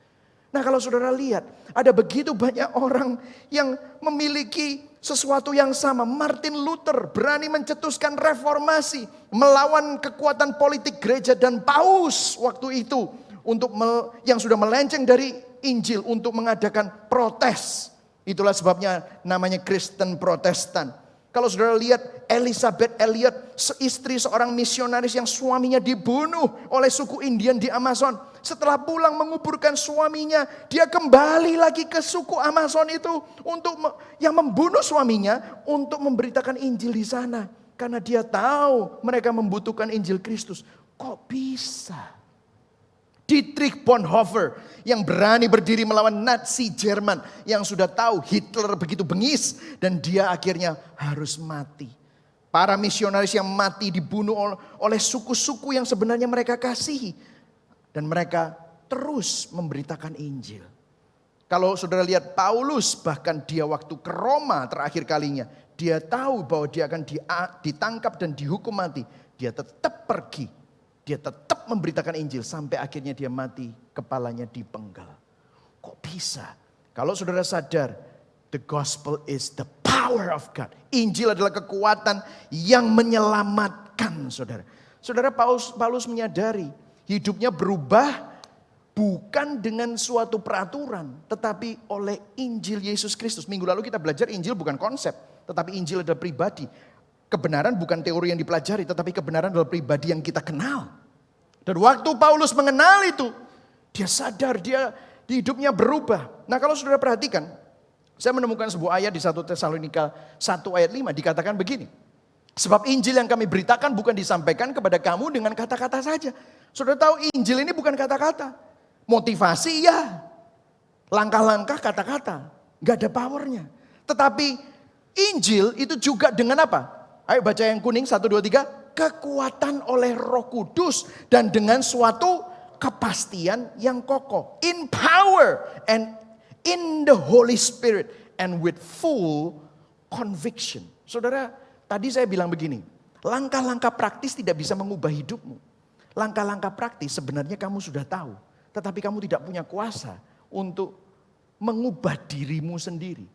Nah kalau saudara lihat, ada begitu banyak orang yang memiliki sesuatu yang sama. Martin Luther berani mencetuskan reformasi, melawan kekuatan politik gereja dan paus waktu itu. Yang sudah melenceng dari Injil untuk mengadakan protes. Itulah sebabnya namanya Kristen Protestan. Kalau saudara lihat Elizabeth Elliot, istri seorang misionaris yang suaminya dibunuh oleh suku Indian di Amazon. Setelah pulang menguburkan suaminya, dia kembali lagi ke suku Amazon itu untuk yang membunuh suaminya untuk memberitakan Injil di sana. Karena dia tahu mereka membutuhkan Injil Kristus. Kok bisa? Dietrich Bonhoeffer yang berani berdiri melawan Nazi Jerman yang sudah tahu Hitler begitu bengis dan dia akhirnya harus mati. Para misionaris yang mati dibunuh oleh suku-suku yang sebenarnya mereka kasihi. Dan mereka terus memberitakan Injil. Kalau saudara lihat Paulus, bahkan dia waktu ke Roma terakhir kalinya, dia tahu bahwa dia akan ditangkap dan dihukum mati. Dia tetap pergi, dia tetap memberitakan Injil sampai akhirnya dia mati, kepalanya dipenggal. Kok bisa? Kalau saudara sadar, the gospel is the power of God. Injil adalah kekuatan yang menyelamatkan saudara. Saudara, Paulus menyadari hidupnya berubah bukan dengan suatu peraturan, tetapi oleh Injil Yesus Kristus. Minggu lalu kita belajar Injil bukan konsep, tetapi Injil adalah pribadi. Kebenaran bukan teori yang dipelajari, tetapi kebenaran adalah pribadi yang kita kenal. Dan waktu Paulus mengenal itu, dia sadar dia hidupnya berubah. Nah, kalau saudara perhatikan, saya menemukan sebuah ayat di 1 Tesalonika 1 ayat 5 dikatakan begini. Sebab Injil yang kami beritakan bukan disampaikan kepada kamu dengan kata-kata saja. Saudara tahu Injil ini bukan kata-kata. Motivasi ya, langkah-langkah kata-kata, gak ada powernya. Tetapi Injil itu juga dengan apa? Ayo baca yang kuning, 1, 2, 3. Kekuatan oleh Roh Kudus dan dengan suatu kepastian yang kokoh. In power and in the Holy Spirit and with full conviction. Saudara, tadi saya bilang begini, langkah-langkah praktis tidak bisa mengubah hidupmu. Langkah-langkah praktis sebenarnya kamu sudah tahu. Tetapi kamu tidak punya kuasa untuk mengubah dirimu sendiri.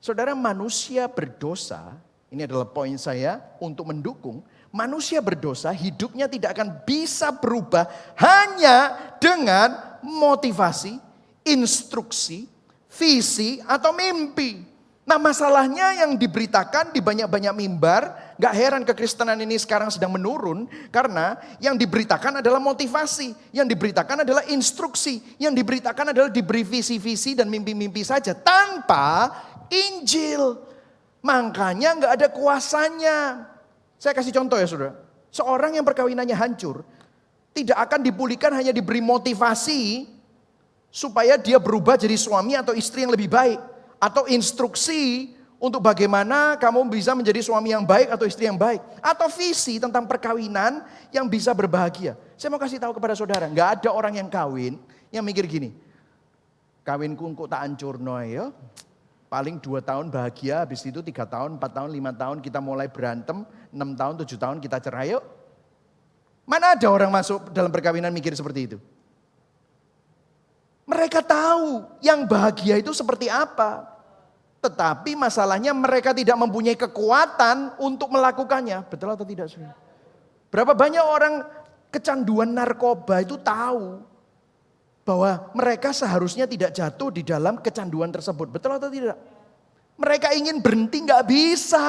Saudara, manusia berdosa, ini adalah poin saya untuk mendukung. Manusia berdosa hidupnya tidak akan bisa berubah hanya dengan motivasi, instruksi, visi atau mimpi. Nah, masalahnya yang diberitakan di banyak-banyak mimbar, gak heran kekristenan ini sekarang sedang menurun, karena yang diberitakan adalah motivasi, yang diberitakan adalah instruksi, yang diberitakan adalah diberi visi-visi dan mimpi-mimpi saja, tanpa Injil. Makanya gak ada kuasanya. Saya kasih contoh ya saudara, seorang yang perkawinannya hancur, tidak akan dipulihkan hanya diberi motivasi, supaya dia berubah jadi suami atau istri yang lebih baik. Atau instruksi untuk bagaimana kamu bisa menjadi suami yang baik atau istri yang baik. Atau visi tentang perkawinan yang bisa berbahagia. Saya mau kasih tahu kepada saudara, gak ada orang yang kawin yang mikir gini. Kawinku kok tak hancur no ya. Paling 2 tahun bahagia, habis itu 3 tahun, 4 tahun, 5 tahun kita mulai berantem, 6 tahun, 7 tahun kita cerai yuk. Mana ada orang masuk dalam perkawinan mikir seperti itu? Mereka tahu yang bahagia itu seperti apa. Tetapi masalahnya mereka tidak mempunyai kekuatan untuk melakukannya. Betul atau tidak? Berapa banyak orang kecanduan narkoba itu tahu bahwa mereka seharusnya tidak jatuh di dalam kecanduan tersebut. Betul atau tidak? Mereka ingin berhenti, gak bisa.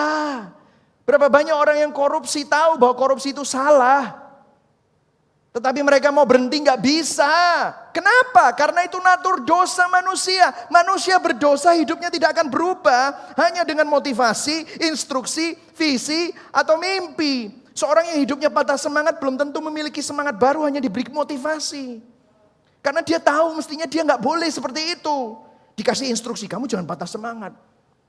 Berapa banyak orang yang korupsi tahu bahwa korupsi itu salah. Tetapi mereka mau berhenti gak bisa. Kenapa? Karena itu natur dosa manusia. Manusia berdosa hidupnya tidak akan berubah hanya dengan motivasi, instruksi, visi, atau mimpi. Seorang yang hidupnya patah semangat belum tentu memiliki semangat baru hanya diberi motivasi. Karena dia tahu mestinya dia gak boleh seperti itu. Dikasih instruksi, kamu jangan patah semangat.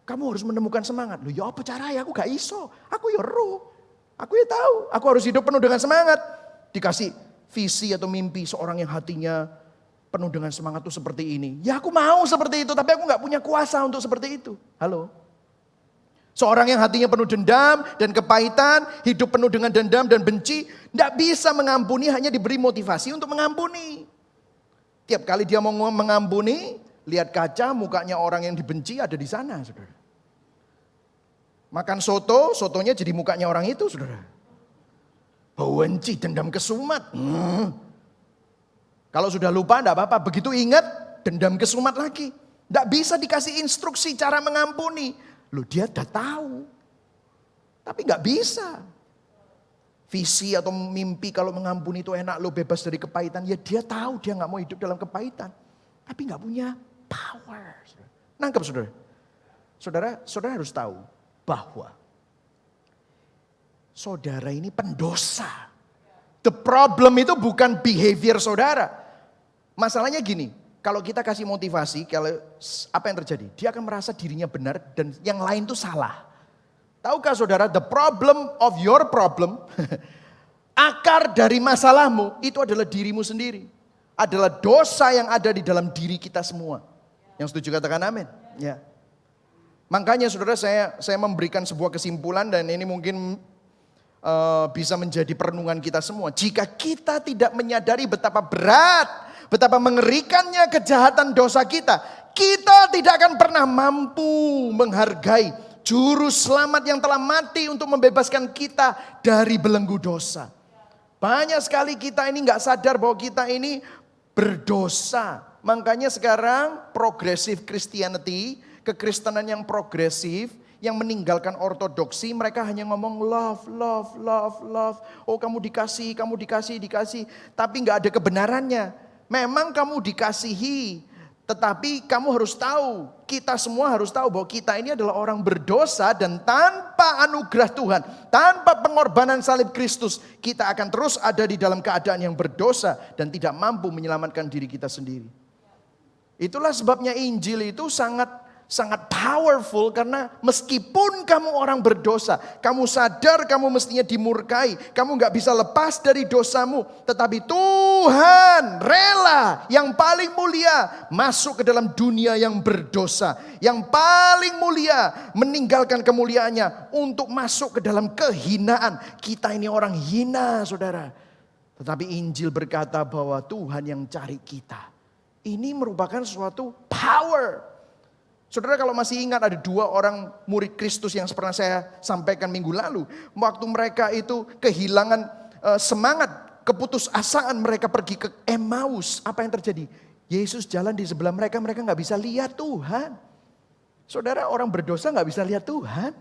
Kamu harus menemukan semangat. Loh ya apa caranya? Aku gak iso. Aku ya roh. Aku ya tahu. Aku harus hidup penuh dengan semangat. Dikasih visi atau mimpi seorang yang hatinya penuh dengan semangat itu seperti ini. Ya aku mau seperti itu, tapi aku gak punya kuasa untuk seperti itu. Halo? Seorang yang hatinya penuh dendam dan kepahitan, hidup penuh dengan dendam dan benci, gak bisa mengampuni, hanya diberi motivasi untuk mengampuni. Tiap kali dia mau mengampuni, lihat kaca, mukanya orang yang dibenci ada di sana, saudara. Makan soto, sotonya jadi mukanya orang itu, saudara. Benci, dendam kesumat. Kalau sudah lupa enggak apa-apa. Begitu ingat, dendam kesumat lagi. Enggak bisa dikasih instruksi cara mengampuni. Loh dia udah tahu. Tapi enggak bisa. Visi atau mimpi kalau mengampuni itu enak, lo bebas dari kepahitan. Ya dia tahu dia enggak mau hidup dalam kepahitan. Tapi enggak punya power. Nangkep saudara? Saudara harus tahu bahwa saudara ini pendosa. The problem itu bukan behavior saudara. Masalahnya gini, kalau kita kasih motivasi, kalau apa yang terjadi? Dia akan merasa dirinya benar dan yang lain itu salah. Tahukah saudara, the problem of your problem, akar dari masalahmu itu adalah dirimu sendiri. Adalah dosa yang ada di dalam diri kita semua. Yang setuju katakan amin. Ya. Makanya saudara, saya memberikan sebuah kesimpulan dan ini mungkin bisa menjadi perenungan kita semua. Jika kita tidak menyadari betapa berat, betapa mengerikannya kejahatan dosa kita, kita tidak akan pernah mampu menghargai Juru Selamat yang telah mati untuk membebaskan kita dari belenggu dosa. Banyak sekali kita ini gak sadar bahwa kita ini berdosa. Makanya sekarang progressive Christianity, kekristenan yang progresif, yang meninggalkan ortodoksi, mereka hanya ngomong love, love, love, love. Oh kamu dikasih, kamu dikasih, dikasih. Tapi gak ada kebenarannya. Memang kamu dikasihi, tetapi kamu harus tahu, kita semua harus tahu bahwa kita ini adalah orang berdosa dan tanpa anugerah Tuhan, tanpa pengorbanan salib Kristus, kita akan terus ada di dalam keadaan yang berdosa dan tidak mampu menyelamatkan diri kita sendiri. Itulah sebabnya Injil itu sangat powerful, karena meskipun kamu orang berdosa, kamu sadar kamu mestinya dimurkai, kamu gak bisa lepas dari dosamu, tetapi Tuhan rela yang paling mulia masuk ke dalam dunia yang berdosa, yang paling mulia meninggalkan kemuliaannya untuk masuk ke dalam kehinaan. Kita ini orang hina saudara, tetapi Injil berkata bahwa Tuhan yang cari kita. Ini merupakan suatu power. Saudara, kalau masih ingat, ada 2 orang murid Kristus yang pernah saya sampaikan minggu lalu. Waktu mereka itu kehilangan semangat, keputusasaan, mereka pergi ke Emmaus. Apa yang terjadi? Yesus jalan di sebelah mereka, mereka gak bisa lihat Tuhan. Saudara, orang berdosa gak bisa lihat Tuhan.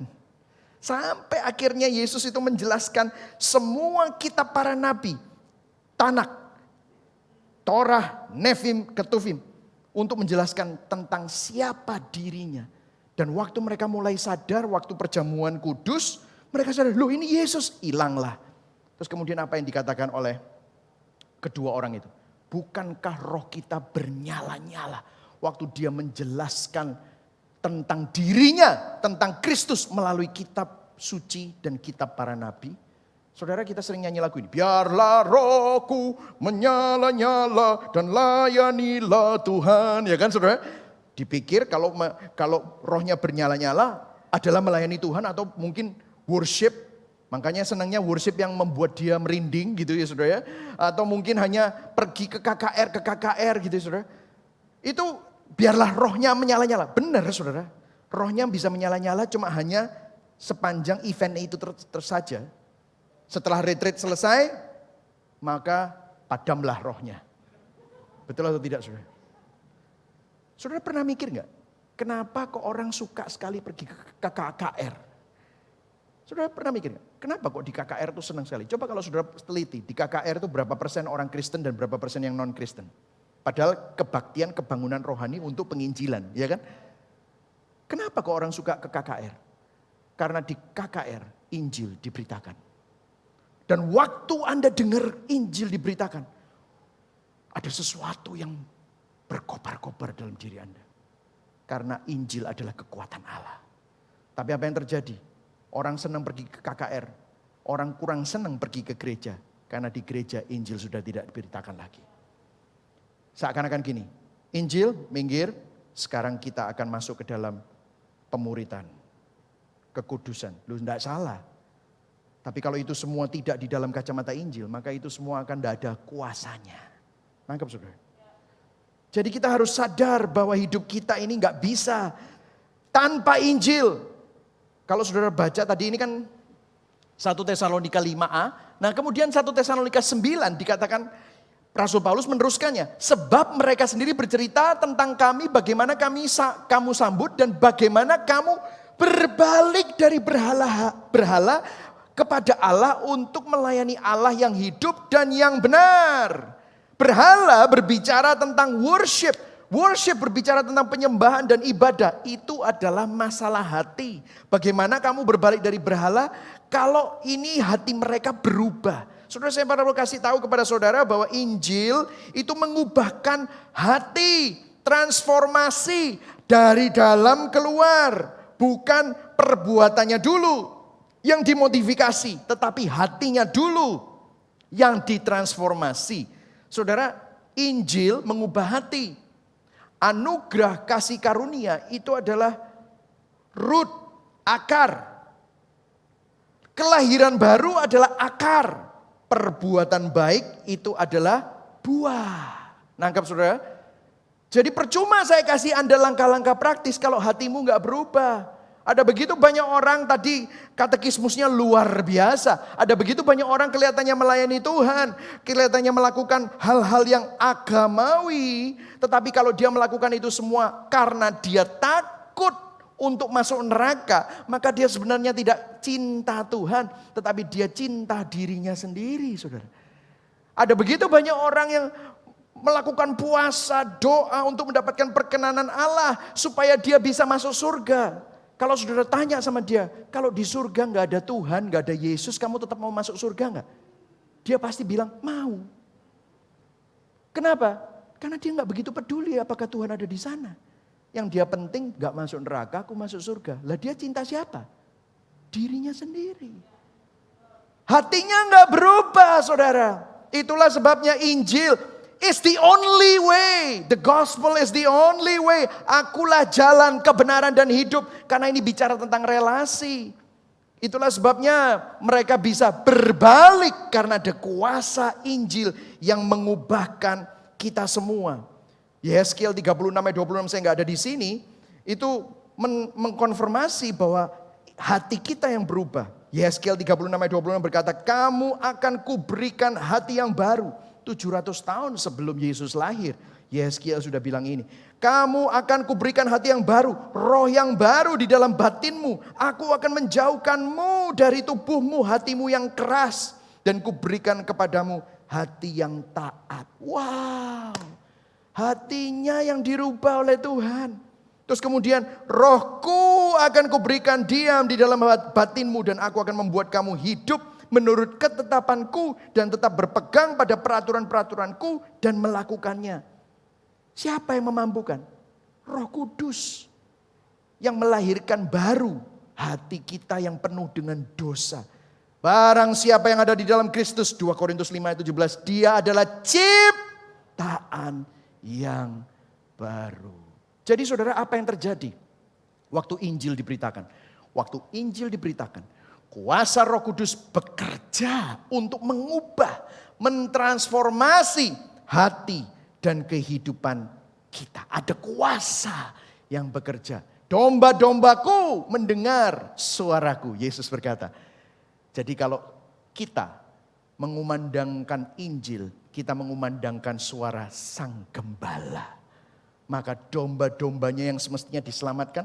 Sampai akhirnya Yesus itu menjelaskan semua kitab para nabi, Tanak, Torah, Nefim, Ketuvim, untuk menjelaskan tentang siapa dirinya. Dan waktu mereka mulai sadar, waktu perjamuan kudus, mereka sadar, loh ini Yesus, hilanglah. Terus kemudian apa yang dikatakan oleh kedua orang itu? Bukankah roh kita bernyala-nyala waktu dia menjelaskan tentang dirinya, tentang Kristus melalui kitab suci dan kitab para nabi? Saudara, kita sering nyanyi lagu ini. Biarlah rohku menyala-nyala dan layanilah Tuhan. Ya kan saudara? Dipikir kalau rohnya bernyala-nyala adalah melayani Tuhan atau mungkin worship. Makanya senangnya worship yang membuat dia merinding gitu ya saudara ya. Atau mungkin hanya pergi ke KKR gitu ya saudara. Itu biarlah rohnya menyala-nyala. Benar saudara. Rohnya bisa menyala-nyala cuma hanya sepanjang event itu saja. Setelah retreat selesai, maka padamlah rohnya. Betul atau tidak saudara? Saudara pernah mikir gak? Kenapa kok orang suka sekali pergi ke KKR? Saudara pernah mikir gak? Kenapa kok di KKR itu senang sekali? Coba kalau saudara teliti, di KKR itu berapa persen orang Kristen dan berapa persen yang non-Kristen? Padahal kebaktian kebangunan rohani untuk penginjilan, ya kan? Kenapa kok orang suka ke KKR? Karena di KKR Injil diberitakan. Dan waktu Anda dengar Injil diberitakan, ada sesuatu yang berkobar-kobar dalam diri Anda. Karena Injil adalah kekuatan Allah. Tapi apa yang terjadi? Orang senang pergi ke KKR, orang kurang senang pergi ke gereja. Karena di gereja Injil sudah tidak diberitakan lagi. Seakan-akan gini, Injil minggir, sekarang kita akan masuk ke dalam pemuritan, kekudusan. Lu enggak salah. Tapi kalau itu semua tidak di dalam kacamata Injil, maka itu semua akan tidak ada kuasanya. Nangkep saudara? Jadi kita harus sadar bahwa hidup kita ini nggak bisa tanpa Injil. Kalau saudara baca tadi ini kan 1 Tesalonika 5a. Nah kemudian 1 Tesalonika 9 dikatakan Rasul Paulus meneruskannya. Sebab mereka sendiri bercerita tentang kami, bagaimana kamu sambut dan bagaimana kamu berbalik dari berhala kepada Allah untuk melayani Allah yang hidup dan yang benar. Berhala berbicara tentang worship. Worship berbicara tentang penyembahan dan ibadah. Itu adalah masalah hati. Bagaimana kamu berbalik dari berhala kalau ini hati mereka berubah. Saudara, saya perlu kasih tahu kepada saudara bahwa Injil itu mengubahkan hati. Transformasi dari dalam keluar. Bukan perbuatannya dulu yang dimodifikasi, tetapi hatinya dulu yang ditransformasi. Saudara, Injil mengubah hati. Anugerah kasih karunia itu adalah root, akar. Kelahiran baru adalah akar. Perbuatan baik itu adalah buah. Nangkap saudara? Jadi percuma saya kasih Anda langkah-langkah praktis kalau hatimu gak berubah. Ada begitu banyak orang tadi katekismusnya luar biasa. Ada begitu banyak orang kelihatannya melayani Tuhan. Kelihatannya melakukan hal-hal yang agamawi. Tetapi kalau dia melakukan itu semua karena dia takut untuk masuk neraka. Maka dia sebenarnya tidak cinta Tuhan. Tetapi dia cinta dirinya sendiri, saudara. Ada begitu banyak orang yang melakukan puasa, doa untuk mendapatkan perkenanan Allah. Supaya dia bisa masuk surga. Kalau saudara tanya sama dia, kalau di surga gak ada Tuhan, gak ada Yesus, kamu tetap mau masuk surga gak? Dia pasti bilang mau. Kenapa? Karena dia gak begitu peduli apakah Tuhan ada di sana. Yang dia penting gak masuk neraka, aku masuk surga. Lah dia cinta siapa? Dirinya sendiri. Hatinya gak berubah, saudara. Itulah sebabnya Injil is the only way. The gospel is the only way. Akulah jalan, kebenaran dan hidup. Karena ini bicara tentang relasi. Itulah sebabnya mereka bisa berbalik. Karena ada kuasa Injil yang mengubahkan kita semua. Yesaya 36 ayat 26 saya gak ada di sini. Itu mengkonfirmasi bahwa hati kita yang berubah. Yesaya 36 ayat 26 berkata, kamu akan kuberikan hati yang baru. 700 tahun sebelum Yesus lahir, Yesaya sudah bilang ini. Kamu akan kuberikan hati yang baru, roh yang baru di dalam batinmu. Aku akan menjauhkanmu dari tubuhmu, hatimu yang keras. Dan kuberikan kepadamu hati yang taat. Wow, hatinya yang dirubah oleh Tuhan. Terus kemudian, rohku akan kuberikan diam di dalam batinmu. Dan aku akan membuat kamu hidup menurut ketetapanku dan tetap berpegang pada peraturan-peraturanku dan melakukannya. Siapa yang memampukan? Roh Kudus yang melahirkan baru hati kita yang penuh dengan dosa. Barang siapa yang ada di dalam Kristus, 2 Korintus 5 ayat 17, dia adalah ciptaan yang baru. Jadi saudara, apa yang terjadi waktu Injil diberitakan? Waktu Injil diberitakan, kuasa Roh Kudus bekerja untuk mengubah, mentransformasi hati dan kehidupan kita. Ada kuasa yang bekerja. Domba-dombaku mendengar suaraku, Yesus berkata. Jadi kalau kita mengumandangkan Injil, kita mengumandangkan suara Sang Gembala. Maka domba-dombanya yang semestinya diselamatkan,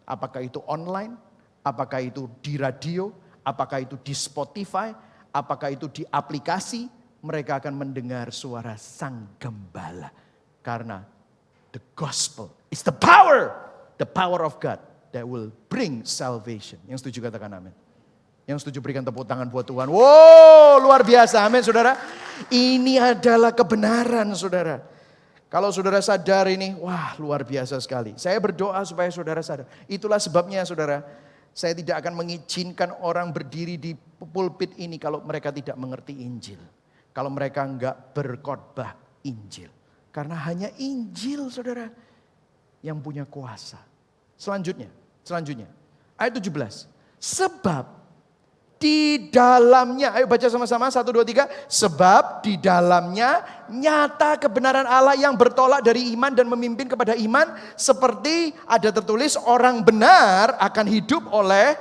apakah itu online, apakah itu di radio, apakah itu di Spotify, apakah itu di aplikasi, mereka akan mendengar suara Sang Gembala. Karena the gospel is the power of God that will bring salvation. Yang setuju katakan amin. Yang setuju berikan tepuk tangan buat Tuhan. Wow, luar biasa, amin saudara. Ini adalah kebenaran saudara. Kalau saudara sadar ini, wah luar biasa sekali. Saya berdoa supaya saudara sadar. Itulah sebabnya saudara, saya tidak akan mengizinkan orang berdiri di pulpit ini kalau mereka tidak mengerti Injil. Kalau mereka enggak berkhotbah Injil. Karena hanya Injil saudara yang punya kuasa. Selanjutnya. Ayat 17. Sebab di dalamnya, ayo baca sama-sama 1, 2, 3. Sebab di dalamnya nyata kebenaran Allah yang bertolak dari iman dan memimpin kepada iman. Seperti ada tertulis orang benar akan hidup oleh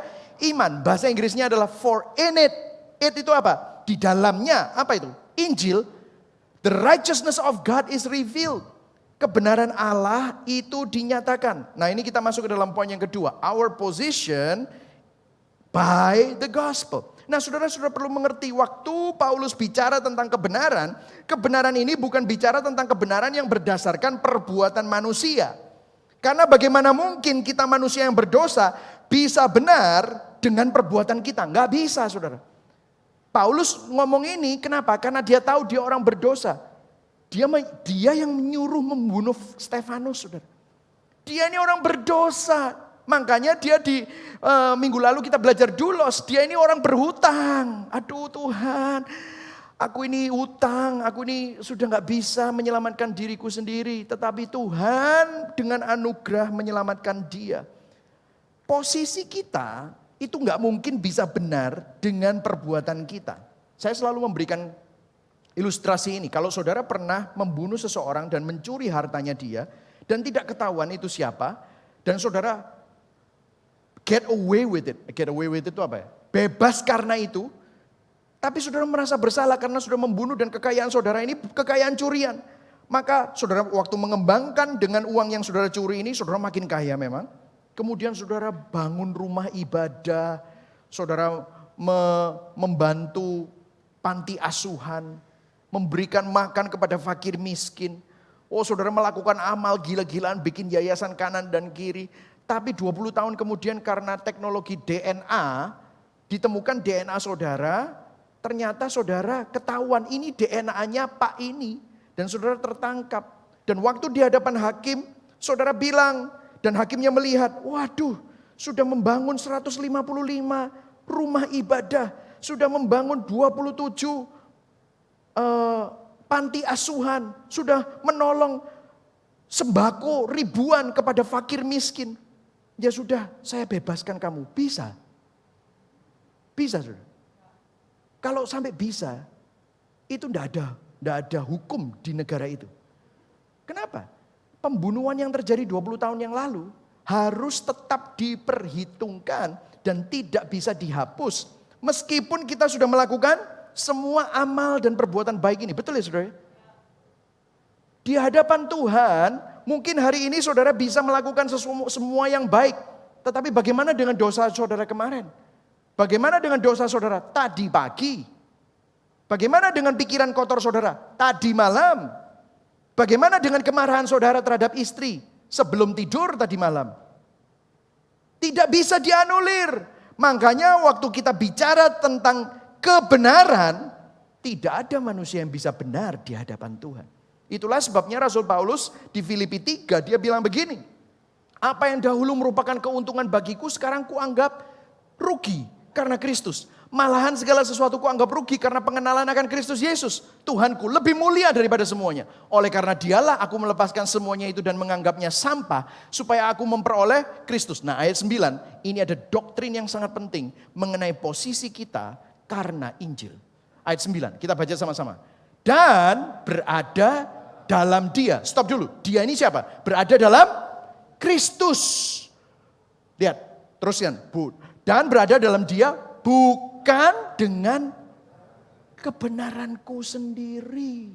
iman. Bahasa Inggrisnya adalah for in it. It itu apa? Di dalamnya, apa itu? Injil. The righteousness of God is revealed. Kebenaran Allah itu dinyatakan. Nah ini kita masuk ke dalam poin yang kedua. Our position by the gospel. Nah saudara-saudara perlu mengerti waktu Paulus bicara tentang kebenaran. Kebenaran ini bukan bicara tentang kebenaran yang berdasarkan perbuatan manusia. Karena bagaimana mungkin kita manusia yang berdosa bisa benar dengan perbuatan kita. Nggak bisa saudara. Paulus ngomong ini kenapa? Karena dia tahu dia orang berdosa. Dia yang menyuruh membunuh Stefanus saudara. Dia ini orang berdosa. Makanya dia di minggu lalu kita belajar dulos. Dia ini orang berhutang. Aduh Tuhan, aku ini hutang, aku ini sudah gak bisa menyelamatkan diriku sendiri. Tetapi Tuhan dengan anugerah menyelamatkan dia. Posisi kita itu gak mungkin bisa benar dengan perbuatan kita. Saya selalu memberikan ilustrasi ini. Kalau saudara pernah membunuh seseorang dan mencuri hartanya dia, dan tidak ketahuan itu siapa, dan saudara get away with it. Get away with it itu apa ya? Bebas karena itu, tapi saudara merasa bersalah karena sudah membunuh dan kekayaan saudara ini kekayaan curian. Maka saudara waktu mengembangkan dengan uang yang saudara curi ini, saudara makin kaya memang. Kemudian saudara bangun rumah ibadah, saudara membantu panti asuhan, memberikan makan kepada fakir miskin. Oh saudara melakukan amal gila-gilaan, bikin yayasan kanan dan kiri. Tapi 20 tahun kemudian karena teknologi DNA, ditemukan DNA saudara, ternyata saudara ketahuan ini DNA-nya Pak ini. Dan saudara tertangkap. Dan waktu di hadapan hakim, saudara bilang, dan hakimnya melihat, waduh sudah membangun 155 rumah ibadah, sudah membangun 27 panti asuhan, sudah menolong sembako ribuan kepada fakir miskin. Ya sudah, saya bebaskan kamu. Bisa? Bisa saudara. Kalau sampai bisa, itu tidak ada hukum di negara itu. Kenapa? Pembunuhan yang terjadi 20 tahun yang lalu harus tetap diperhitungkan dan tidak bisa dihapus. Meskipun kita sudah melakukan semua amal dan perbuatan baik ini. Betul ya saudara? Di hadapan Tuhan, mungkin hari ini saudara bisa melakukan semua yang baik. Tetapi bagaimana dengan dosa saudara kemarin? Bagaimana dengan dosa saudara tadi pagi? Bagaimana dengan pikiran kotor saudara tadi malam? Bagaimana dengan kemarahan saudara terhadap istri sebelum tidur tadi malam? Tidak bisa dianulir. Makanya waktu kita bicara tentang kebenaran, tidak ada manusia yang bisa benar di hadapan Tuhan. Itulah sebabnya Rasul Paulus di Filipi 3 dia bilang begini. Apa yang dahulu merupakan keuntungan bagiku sekarang kuanggap rugi karena Kristus. Malahan segala sesuatu kuanggap rugi karena pengenalan akan Kristus Yesus. Tuhanku lebih mulia daripada semuanya. Oleh karena dialah aku melepaskan semuanya itu dan menganggapnya sampah. Supaya aku memperoleh Kristus. Nah ayat 9 ini ada doktrin yang sangat penting mengenai posisi kita karena Injil. Ayat 9 kita baca sama-sama. Dan berada dalam dia. Stop dulu. Dia ini siapa? Berada dalam Kristus. Lihat. Teruskan. Dan berada dalam dia bukan dengan kebenaranku sendiri.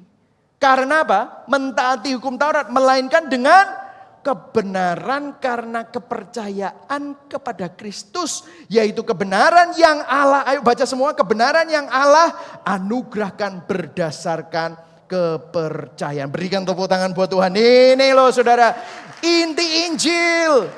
Karena apa? Mentaati hukum Taurat. Melainkan dengan kebenaran karena kepercayaan kepada Kristus. Yaitu kebenaran yang Allah, ayo baca semua, kebenaran yang Allah anugerahkan berdasarkan kepercayaan. Berikan tepuk tangan buat Tuhan. Ini loh saudara, inti Injil.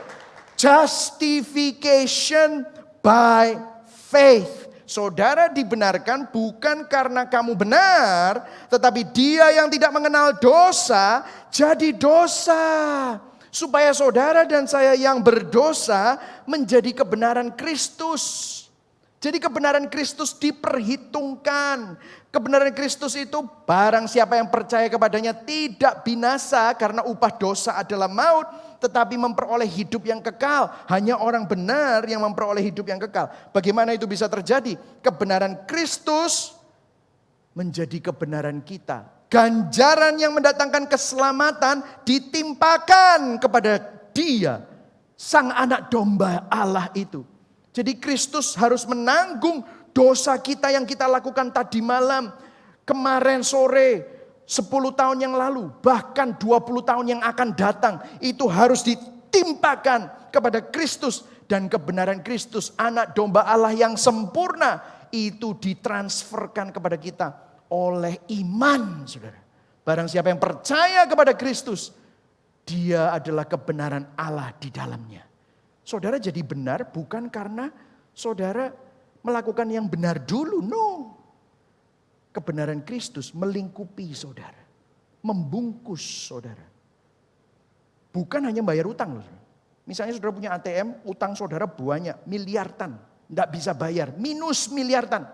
Justification by faith. Saudara dibenarkan bukan karena kamu benar, tetapi dia yang tidak mengenal dosa jadi dosa. Supaya saudara dan saya yang berdosa menjadi kebenaran Kristus. Jadi kebenaran Kristus diperhitungkan. Kebenaran Kristus itu barang siapa yang percaya kepadanya tidak binasa karena upah dosa adalah maut. Tetapi memperoleh hidup yang kekal. Hanya orang benar yang memperoleh hidup yang kekal. Bagaimana itu bisa terjadi? Kebenaran Kristus menjadi kebenaran kita. Ganjaran yang mendatangkan keselamatan ditimpakan kepada dia. Sang anak domba Allah itu. Jadi Kristus harus menanggung dosa kita yang kita lakukan tadi malam. Kemarin sore, 10 tahun yang lalu, bahkan 20 tahun yang akan datang. Itu harus ditimpakan kepada Kristus. Dan kebenaran Kristus, anak domba Allah yang sempurna, itu ditransferkan kepada kita oleh iman, saudara. Barang siapa yang percaya kepada Kristus, dia adalah kebenaran Allah di dalamnya. Saudara jadi benar bukan karena saudara melakukan yang benar dulu, no. Kebenaran Kristus melingkupi saudara, membungkus saudara. Bukan hanya bayar utang loh. Misalnya saudara punya ATM, utang saudara banyak, miliaran. Tidak bisa bayar, minus miliaran.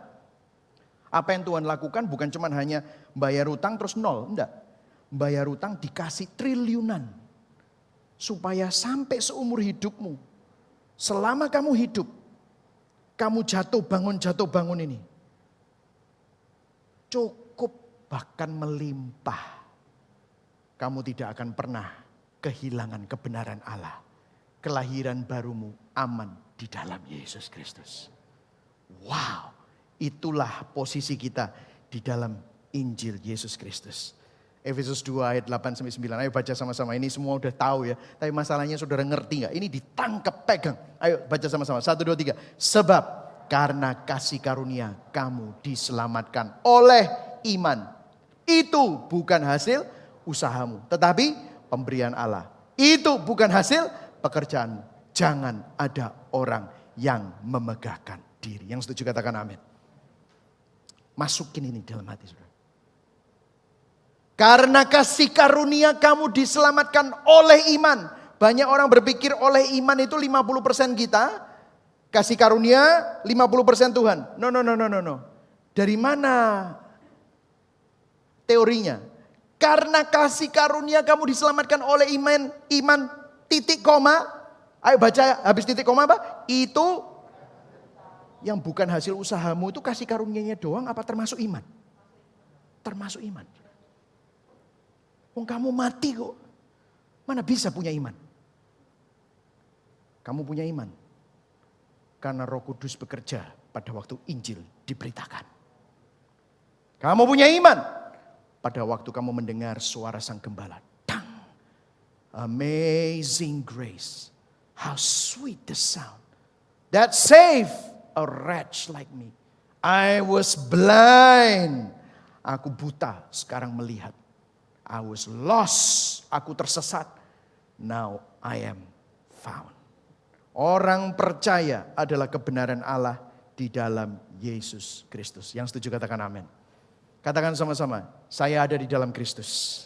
Apa yang Tuhan lakukan bukan cuma hanya bayar utang terus nol, enggak. Bayar utang dikasih triliunan. Supaya sampai seumur hidupmu, selama kamu hidup, kamu jatuh bangun ini. Cukup bahkan melimpah. Kamu tidak akan pernah kehilangan kebenaran Allah. Kelahiran barumu aman di dalam Yesus Kristus. Wow, itulah posisi kita di dalam Injil Yesus Kristus. Efesus 2 ayat 8-9, ayo baca sama-sama. Ini semua udah tahu ya, tapi masalahnya saudara ngerti gak? Ini ditangkap, pegang. Ayo baca sama-sama, 1, 2, 3. Sebab karena kasih karunia kamu diselamatkan oleh iman. Itu bukan hasil usahamu, tetapi pemberian Allah. Itu bukan hasil pekerjaanmu. Jangan ada orang yang memegahkan diri. Yang setuju katakan amin. Masukin ini dalam hati saudara. Karena kasih karunia kamu diselamatkan oleh iman. Banyak orang berpikir oleh iman itu 50% kita. Kasih karunia 50% Tuhan. No. Dari mana teorinya? Karena kasih karunia kamu diselamatkan oleh iman titik koma. Ayo baca habis titik koma apa? Itu yang bukan hasil usahamu itu kasih karunianya doang apa termasuk iman? Termasuk iman. Kamu mati kok. Mana bisa punya iman? Kamu punya iman. Karena Roh Kudus bekerja pada waktu Injil diberitakan. Kamu punya iman. Pada waktu kamu mendengar suara Sang Gembala. Dang. Amazing grace. How sweet the sound. That saved a wretch like me. I was blind. Aku buta, sekarang melihat. I was lost, aku tersesat. Now I am found. Orang percaya adalah kebenaran Allah di dalam Yesus Kristus. Yang setuju katakan amin. Katakan sama-sama, saya ada di dalam Kristus.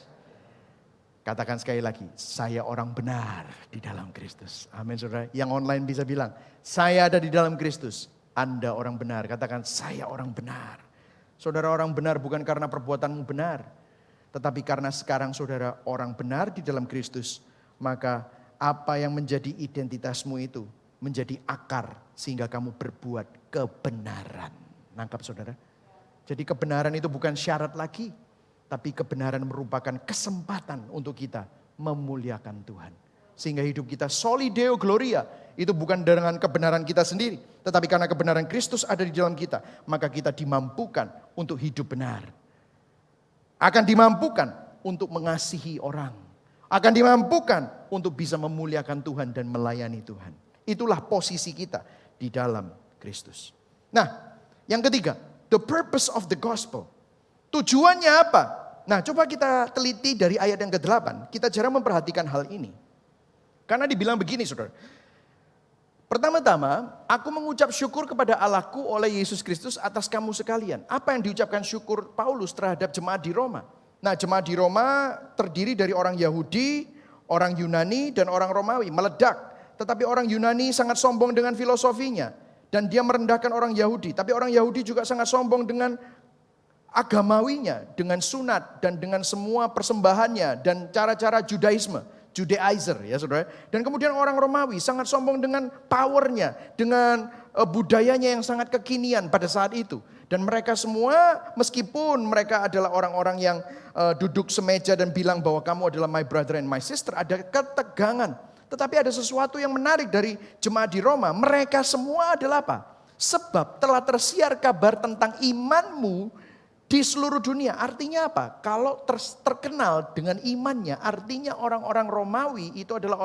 Katakan sekali lagi, saya orang benar di dalam Kristus. Amin saudara. Yang online bisa bilang, saya ada di dalam Kristus. Anda orang benar. Katakan, saya orang benar. Saudara orang benar bukan karena perbuatanmu benar. Tetapi karena sekarang saudara orang benar di dalam Kristus, maka apa yang menjadi identitasmu itu menjadi akar sehingga kamu berbuat kebenaran. Nangkap saudara? Jadi kebenaran itu bukan syarat lagi, tapi kebenaran merupakan kesempatan untuk kita memuliakan Tuhan. Sehingga hidup kita soli Deo Gloria, itu bukan dengan kebenaran kita sendiri, tetapi karena kebenaran Kristus ada di dalam kita, maka kita dimampukan untuk hidup benar. Akan dimampukan untuk mengasihi orang. Akan dimampukan untuk bisa memuliakan Tuhan dan melayani Tuhan. Itulah posisi kita di dalam Kristus. Nah, yang ketiga, the purpose of the gospel. Tujuannya apa? Nah, coba kita teliti dari ayat yang ke-8. Kita jarang memperhatikan hal ini. Karena dibilang begini, saudara. Pertama-tama, aku mengucap syukur kepada Allahku oleh Yesus Kristus atas kamu sekalian. Apa yang diucapkan syukur Paulus terhadap jemaat di Roma? Nah, jemaat di Roma terdiri dari orang Yahudi, orang Yunani, dan orang Romawi. Meledak. Tetapi orang Yunani sangat sombong dengan filosofinya. Dan dia merendahkan orang Yahudi. Tapi orang Yahudi juga sangat sombong dengan agamawinya. Dengan sunat dan dengan semua persembahannya. Dan cara-cara Judaisme. Judaizer ya saudara. Dan kemudian orang Romawi sangat sombong dengan powernya, dengan budayanya yang sangat kekinian pada saat itu. Dan mereka semua meskipun mereka adalah orang-orang yang duduk semeja dan bilang bahwa kamu adalah my brother and my sister, ada ketegangan. Tetapi ada sesuatu yang menarik dari jemaat di Roma. Mereka semua adalah apa? Sebab telah tersiar kabar tentang imanmu di seluruh dunia. Artinya apa? Kalau terkenal dengan imannya, artinya orang-orang Romawi itu adalah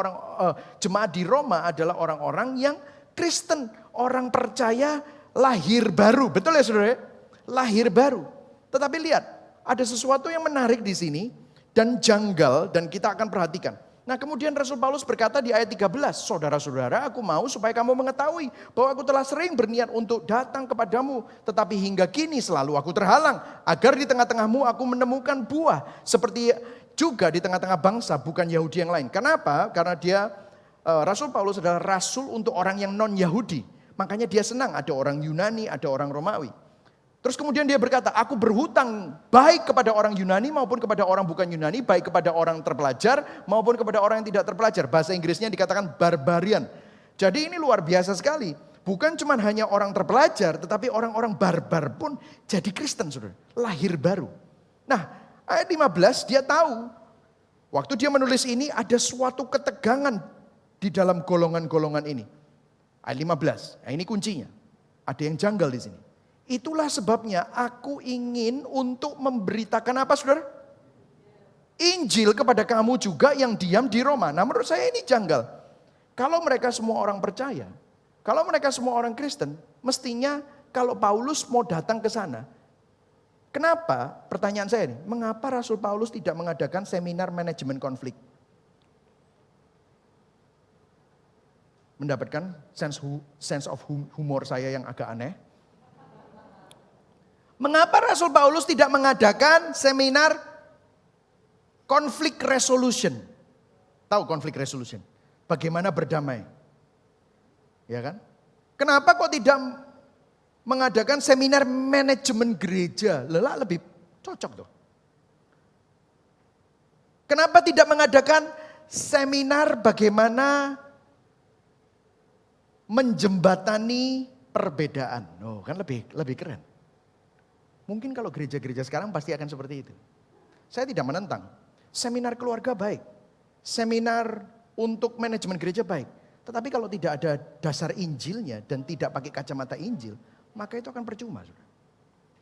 jemaat di Roma adalah orang-orang yang Kristen, orang percaya lahir baru. Betul ya saudara? Lahir baru. Tetapi lihat, ada sesuatu yang menarik di sini dan janggal dan kita akan perhatikan. Nah kemudian Rasul Paulus berkata di ayat 13, saudara-saudara aku mau supaya kamu mengetahui bahwa aku telah sering berniat untuk datang kepadamu. Tetapi hingga kini selalu aku terhalang agar di tengah-tengahmu aku menemukan buah. Seperti juga di tengah-tengah bangsa bukan Yahudi yang lain. Kenapa? Karena dia Rasul Paulus adalah rasul untuk orang yang non-Yahudi. Makanya dia senang ada orang Yunani, ada orang Romawi. Terus kemudian dia berkata, aku berhutang baik kepada orang Yunani maupun kepada orang bukan Yunani, baik kepada orang terpelajar maupun kepada orang yang tidak terpelajar. Bahasa Inggrisnya dikatakan barbarian. Jadi ini luar biasa sekali. Bukan cuma hanya orang terpelajar, tetapi orang-orang barbar pun jadi Kristen, saudara. Lahir baru. Nah, ayat 15 dia tahu. Waktu dia menulis ini ada suatu ketegangan di dalam golongan-golongan ini. Ayat 15, nah ini kuncinya. Ada yang janggal di sini. Itulah sebabnya aku ingin untuk memberitakan apa, saudara? Injil kepada kamu juga yang diam di Roma. Nah, menurut saya ini janggal. Kalau mereka semua orang percaya, kalau mereka semua orang Kristen, mestinya kalau Paulus mau datang ke sana, kenapa? Pertanyaan saya ini, mengapa Rasul Paulus tidak mengadakan seminar manajemen konflik? Mendapatkan sense of humor saya yang agak aneh. Mengapa Rasul Paulus tidak mengadakan seminar conflict resolution? Tahu conflict resolution? Bagaimana berdamai? Ya kan? Kenapa kok tidak mengadakan seminar manajemen gereja? Lelah lebih cocok tuh. Kenapa tidak mengadakan seminar bagaimana menjembatani perbedaan? Oh, kan lebih keren. Mungkin kalau gereja-gereja sekarang pasti akan seperti itu. Saya tidak menentang. Seminar keluarga baik. Seminar untuk manajemen gereja baik. Tetapi kalau tidak ada dasar Injilnya dan tidak pakai kacamata Injil, maka itu akan percuma.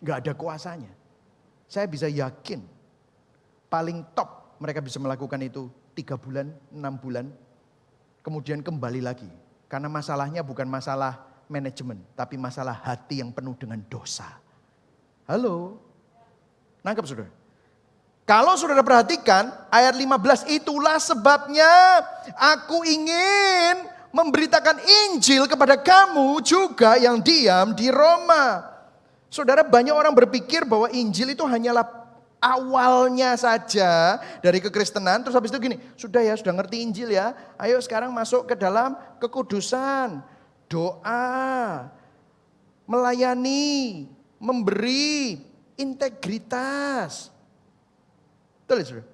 Nggak ada kuasanya. Saya bisa yakin paling top mereka bisa melakukan itu 3 bulan, 6 bulan. Kemudian kembali lagi. Karena masalahnya bukan masalah manajemen, tapi masalah hati yang penuh dengan dosa. Halo, nangkep saudara? Kalau saudara perhatikan ayat 15, itulah sebabnya aku ingin memberitakan Injil kepada kamu juga yang diam di Roma. Saudara, banyak orang berpikir bahwa Injil itu hanyalah awalnya saja dari kekristenan. Terus habis itu gini, sudah ngerti Injil ya. Ayo sekarang masuk ke dalam kekudusan, doa, melayani, memberi, integritas. Betul, saudara?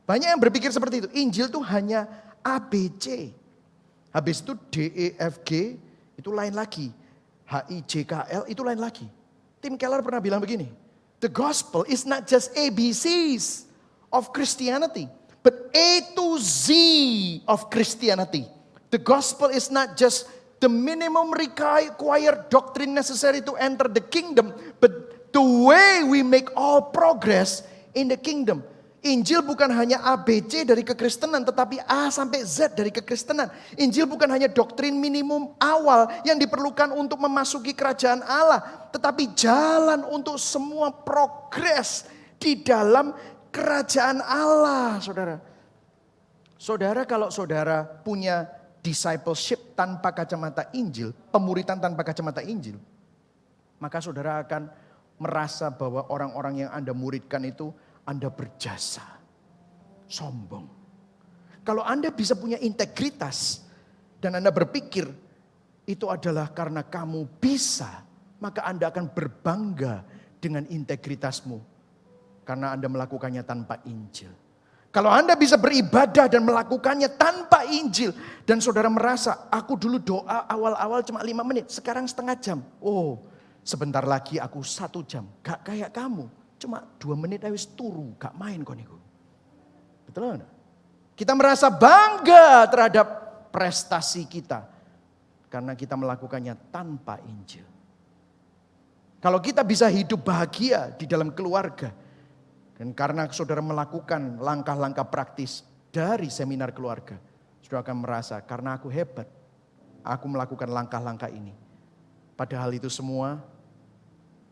Banyak yang berpikir seperti itu. Injil itu hanya ABC. Habis itu DEFG itu lain lagi. HIJKL itu lain lagi. Tim Keller pernah bilang begini. The gospel is not just ABCs of Christianity, but A to Z of Christianity. The gospel is not just the minimum required doctrine necessary to enter the kingdom, but the way we make all progress in the kingdom. Injil bukan hanya ABC dari kekristenan, tetapi A sampai Z dari kekristenan. Injil bukan hanya doktrin minimum awal yang diperlukan untuk memasuki kerajaan Allah, tetapi jalan untuk semua progres di dalam kerajaan Allah, saudara. Saudara, kalau saudara punya discipleship tanpa kacamata Injil, pemuritan tanpa kacamata Injil, maka saudara akan merasa bahwa orang-orang yang Anda muridkan itu Anda berjasa, sombong. Kalau Anda bisa punya integritas dan Anda berpikir itu adalah karena kamu bisa, maka Anda akan berbangga dengan integritasmu karena Anda melakukannya tanpa Injil. Kalau Anda bisa beribadah dan melakukannya tanpa Injil dan saudara merasa aku dulu doa awal-awal cuma 5 menit, sekarang setengah jam. Oh, sebentar lagi aku 1 jam. Gak kayak kamu. Cuma 2 menit wis turu, gak main kok niku. Betul enggak? Kita merasa bangga terhadap prestasi kita karena kita melakukannya tanpa Injil. Kalau kita bisa hidup bahagia di dalam keluarga dan karena saudara melakukan langkah-langkah praktis dari seminar keluarga, saudara akan merasa karena aku hebat, aku melakukan langkah-langkah ini. Padahal itu semua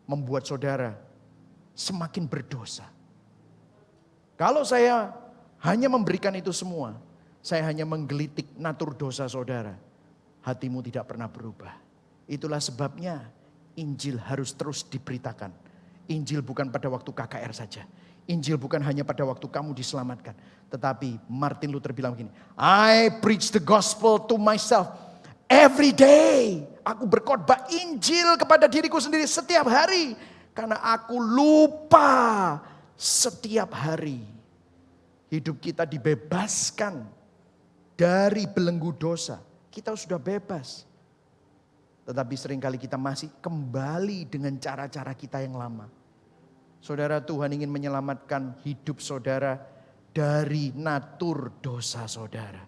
membuat saudara semakin berdosa. Kalau saya hanya memberikan itu semua, saya hanya menggelitik natur dosa saudara, hatimu tidak pernah berubah. Itulah sebabnya Injil harus terus diberitakan. Injil bukan pada waktu KKR saja. Injil bukan hanya pada waktu kamu diselamatkan. Tetapi Martin Luther bilang begini, I preach the gospel to myself every day. Aku berkhotbah Injil kepada diriku sendiri setiap hari. Karena aku lupa setiap hari. Hidup kita dibebaskan dari belenggu dosa. Kita sudah bebas. Tetapi seringkali kita masih kembali dengan cara-cara kita yang lama. Saudara, Tuhan ingin menyelamatkan hidup saudara dari natur dosa saudara.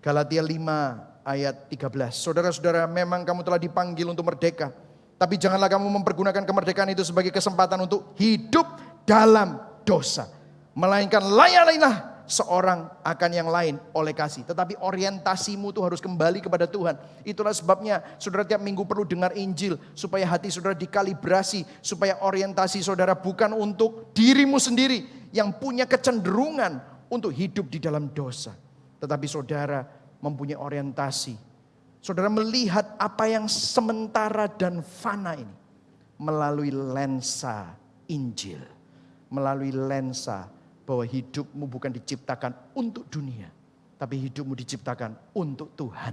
Galatia 5 ayat 13. Saudara-saudara, memang kamu telah dipanggil untuk merdeka. Tapi janganlah kamu mempergunakan kemerdekaan itu sebagai kesempatan untuk hidup dalam dosa. Melainkan layanilah seorang akan yang lain oleh kasih. Tetapi orientasimu tuh harus kembali kepada Tuhan. Itulah sebabnya saudara tiap minggu perlu dengar Injil. Supaya hati saudara dikalibrasi. Supaya orientasi saudara bukan untuk dirimu sendiri. Yang punya kecenderungan untuk hidup di dalam dosa. Tetapi saudara mempunyai orientasi. Saudara melihat apa yang sementara dan fana ini. Melalui lensa Injil. Melalui lensa bahwa hidupmu bukan diciptakan untuk dunia. Tapi hidupmu diciptakan untuk Tuhan.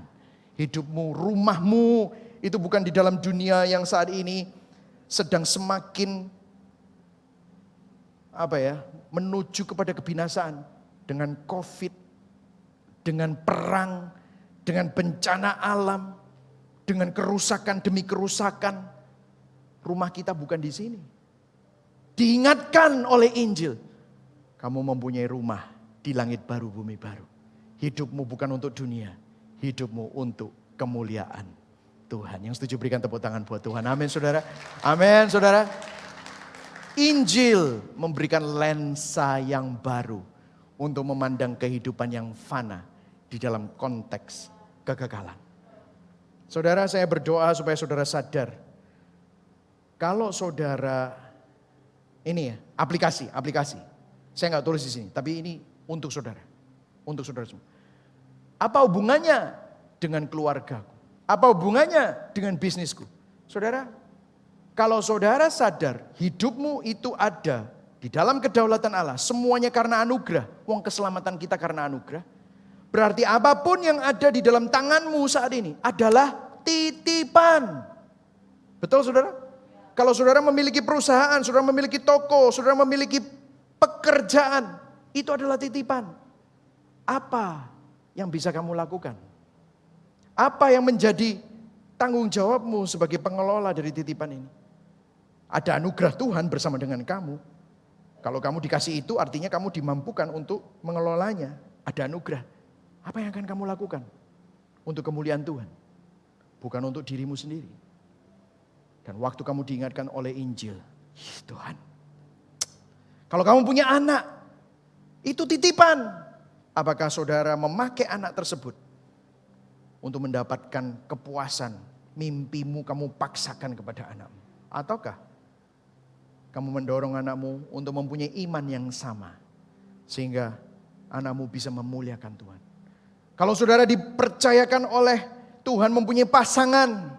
Hidupmu, rumahmu itu bukan di dalam dunia yang saat ini sedang semakin menuju kepada kebinasaan. Dengan COVID, dengan perang, dengan bencana alam, dengan kerusakan demi kerusakan. Rumah kita bukan di sini. Diingatkan oleh Injil. Kamu mempunyai rumah di langit baru, bumi baru. Hidupmu bukan untuk dunia. Hidupmu untuk kemuliaan Tuhan. Yang setuju berikan tepuk tangan buat Tuhan. Amin saudara. Amin saudara. Injil memberikan lensa yang baru. Untuk memandang kehidupan yang fana. Di dalam konteks kegagalan. Saudara, saya berdoa supaya saudara sadar. Kalau saudara, ini ya, aplikasi. Saya nggak tulis di sini, tapi ini untuk saudara semua. Apa hubungannya dengan keluargaku? Apa hubungannya dengan bisnisku? Saudara, kalau saudara sadar hidupmu itu ada di dalam kedaulatan Allah, semuanya karena anugerah. Wong keselamatan kita karena anugerah. Berarti apapun yang ada di dalam tanganmu saat ini adalah titipan. Betul saudara? Kalau saudara memiliki perusahaan, saudara memiliki toko, saudara memiliki pekerjaan, itu adalah titipan. Apa yang bisa kamu lakukan? Apa yang menjadi tanggung jawabmu sebagai pengelola dari titipan ini? Ada anugerah Tuhan bersama dengan kamu. Kalau kamu dikasih itu artinya kamu dimampukan untuk mengelolanya. Ada anugerah. Apa yang akan kamu lakukan? Untuk kemuliaan Tuhan. Bukan untuk dirimu sendiri. Dan waktu kamu diingatkan oleh Injil. Tuhan. Kalau kamu punya anak, itu titipan. Apakah saudara memakai anak tersebut untuk mendapatkan kepuasan, mimpimu kamu paksakan kepada anakmu? Ataukah kamu mendorong anakmu untuk mempunyai iman yang sama, sehingga anakmu bisa memuliakan Tuhan? Kalau saudara dipercayakan oleh Tuhan mempunyai pasangan,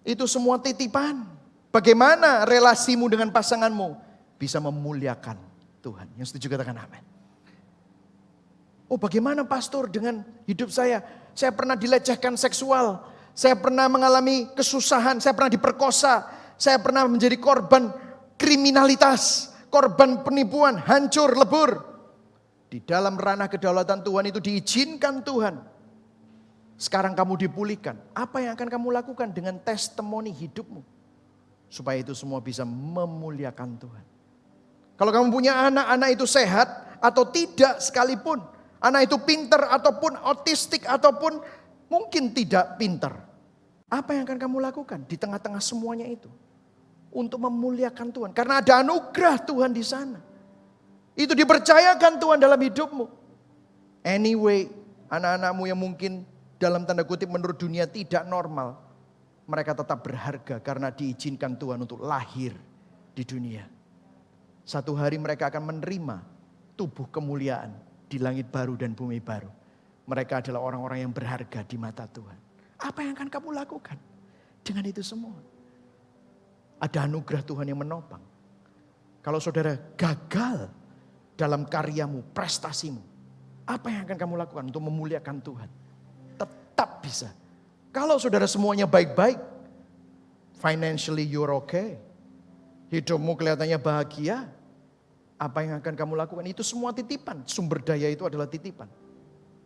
itu semua titipan. Bagaimana relasimu dengan pasanganmu? Bisa memuliakan Tuhan. Yang setuju katakan amin. Oh, bagaimana pastor dengan hidup saya? Saya pernah dilecehkan seksual. Saya pernah mengalami kesusahan. Saya pernah diperkosa. Saya pernah menjadi korban kriminalitas. Korban penipuan. Hancur, lebur. Di dalam ranah kedaulatan Tuhan itu diizinkan Tuhan. Sekarang kamu dipulihkan. Apa yang akan kamu lakukan dengan testimoni hidupmu? Supaya itu semua bisa memuliakan Tuhan. Kalau kamu punya anak itu sehat atau tidak sekalipun. Anak itu pintar ataupun autistik ataupun mungkin tidak pintar. Apa yang akan kamu lakukan di tengah-tengah semuanya itu? Untuk memuliakan Tuhan. Karena ada anugerah Tuhan di sana. Itu dipercayakan Tuhan dalam hidupmu. Anyway, anak-anakmu yang mungkin dalam tanda kutip menurut dunia tidak normal. Mereka tetap berharga karena diizinkan Tuhan untuk lahir di dunia. Satu hari mereka akan menerima tubuh kemuliaan di langit baru dan bumi baru. Mereka adalah orang-orang yang berharga di mata Tuhan. Apa yang akan kamu lakukan dengan itu semua? Ada anugerah Tuhan yang menopang. Kalau saudara gagal dalam karyamu, prestasimu, apa yang akan kamu lakukan untuk memuliakan Tuhan? Tetap bisa. Kalau saudara semuanya baik-baik, financially you're okay, hidupmu kelihatannya bahagia, apa yang akan kamu lakukan? Itu semua titipan. Sumber daya itu adalah titipan.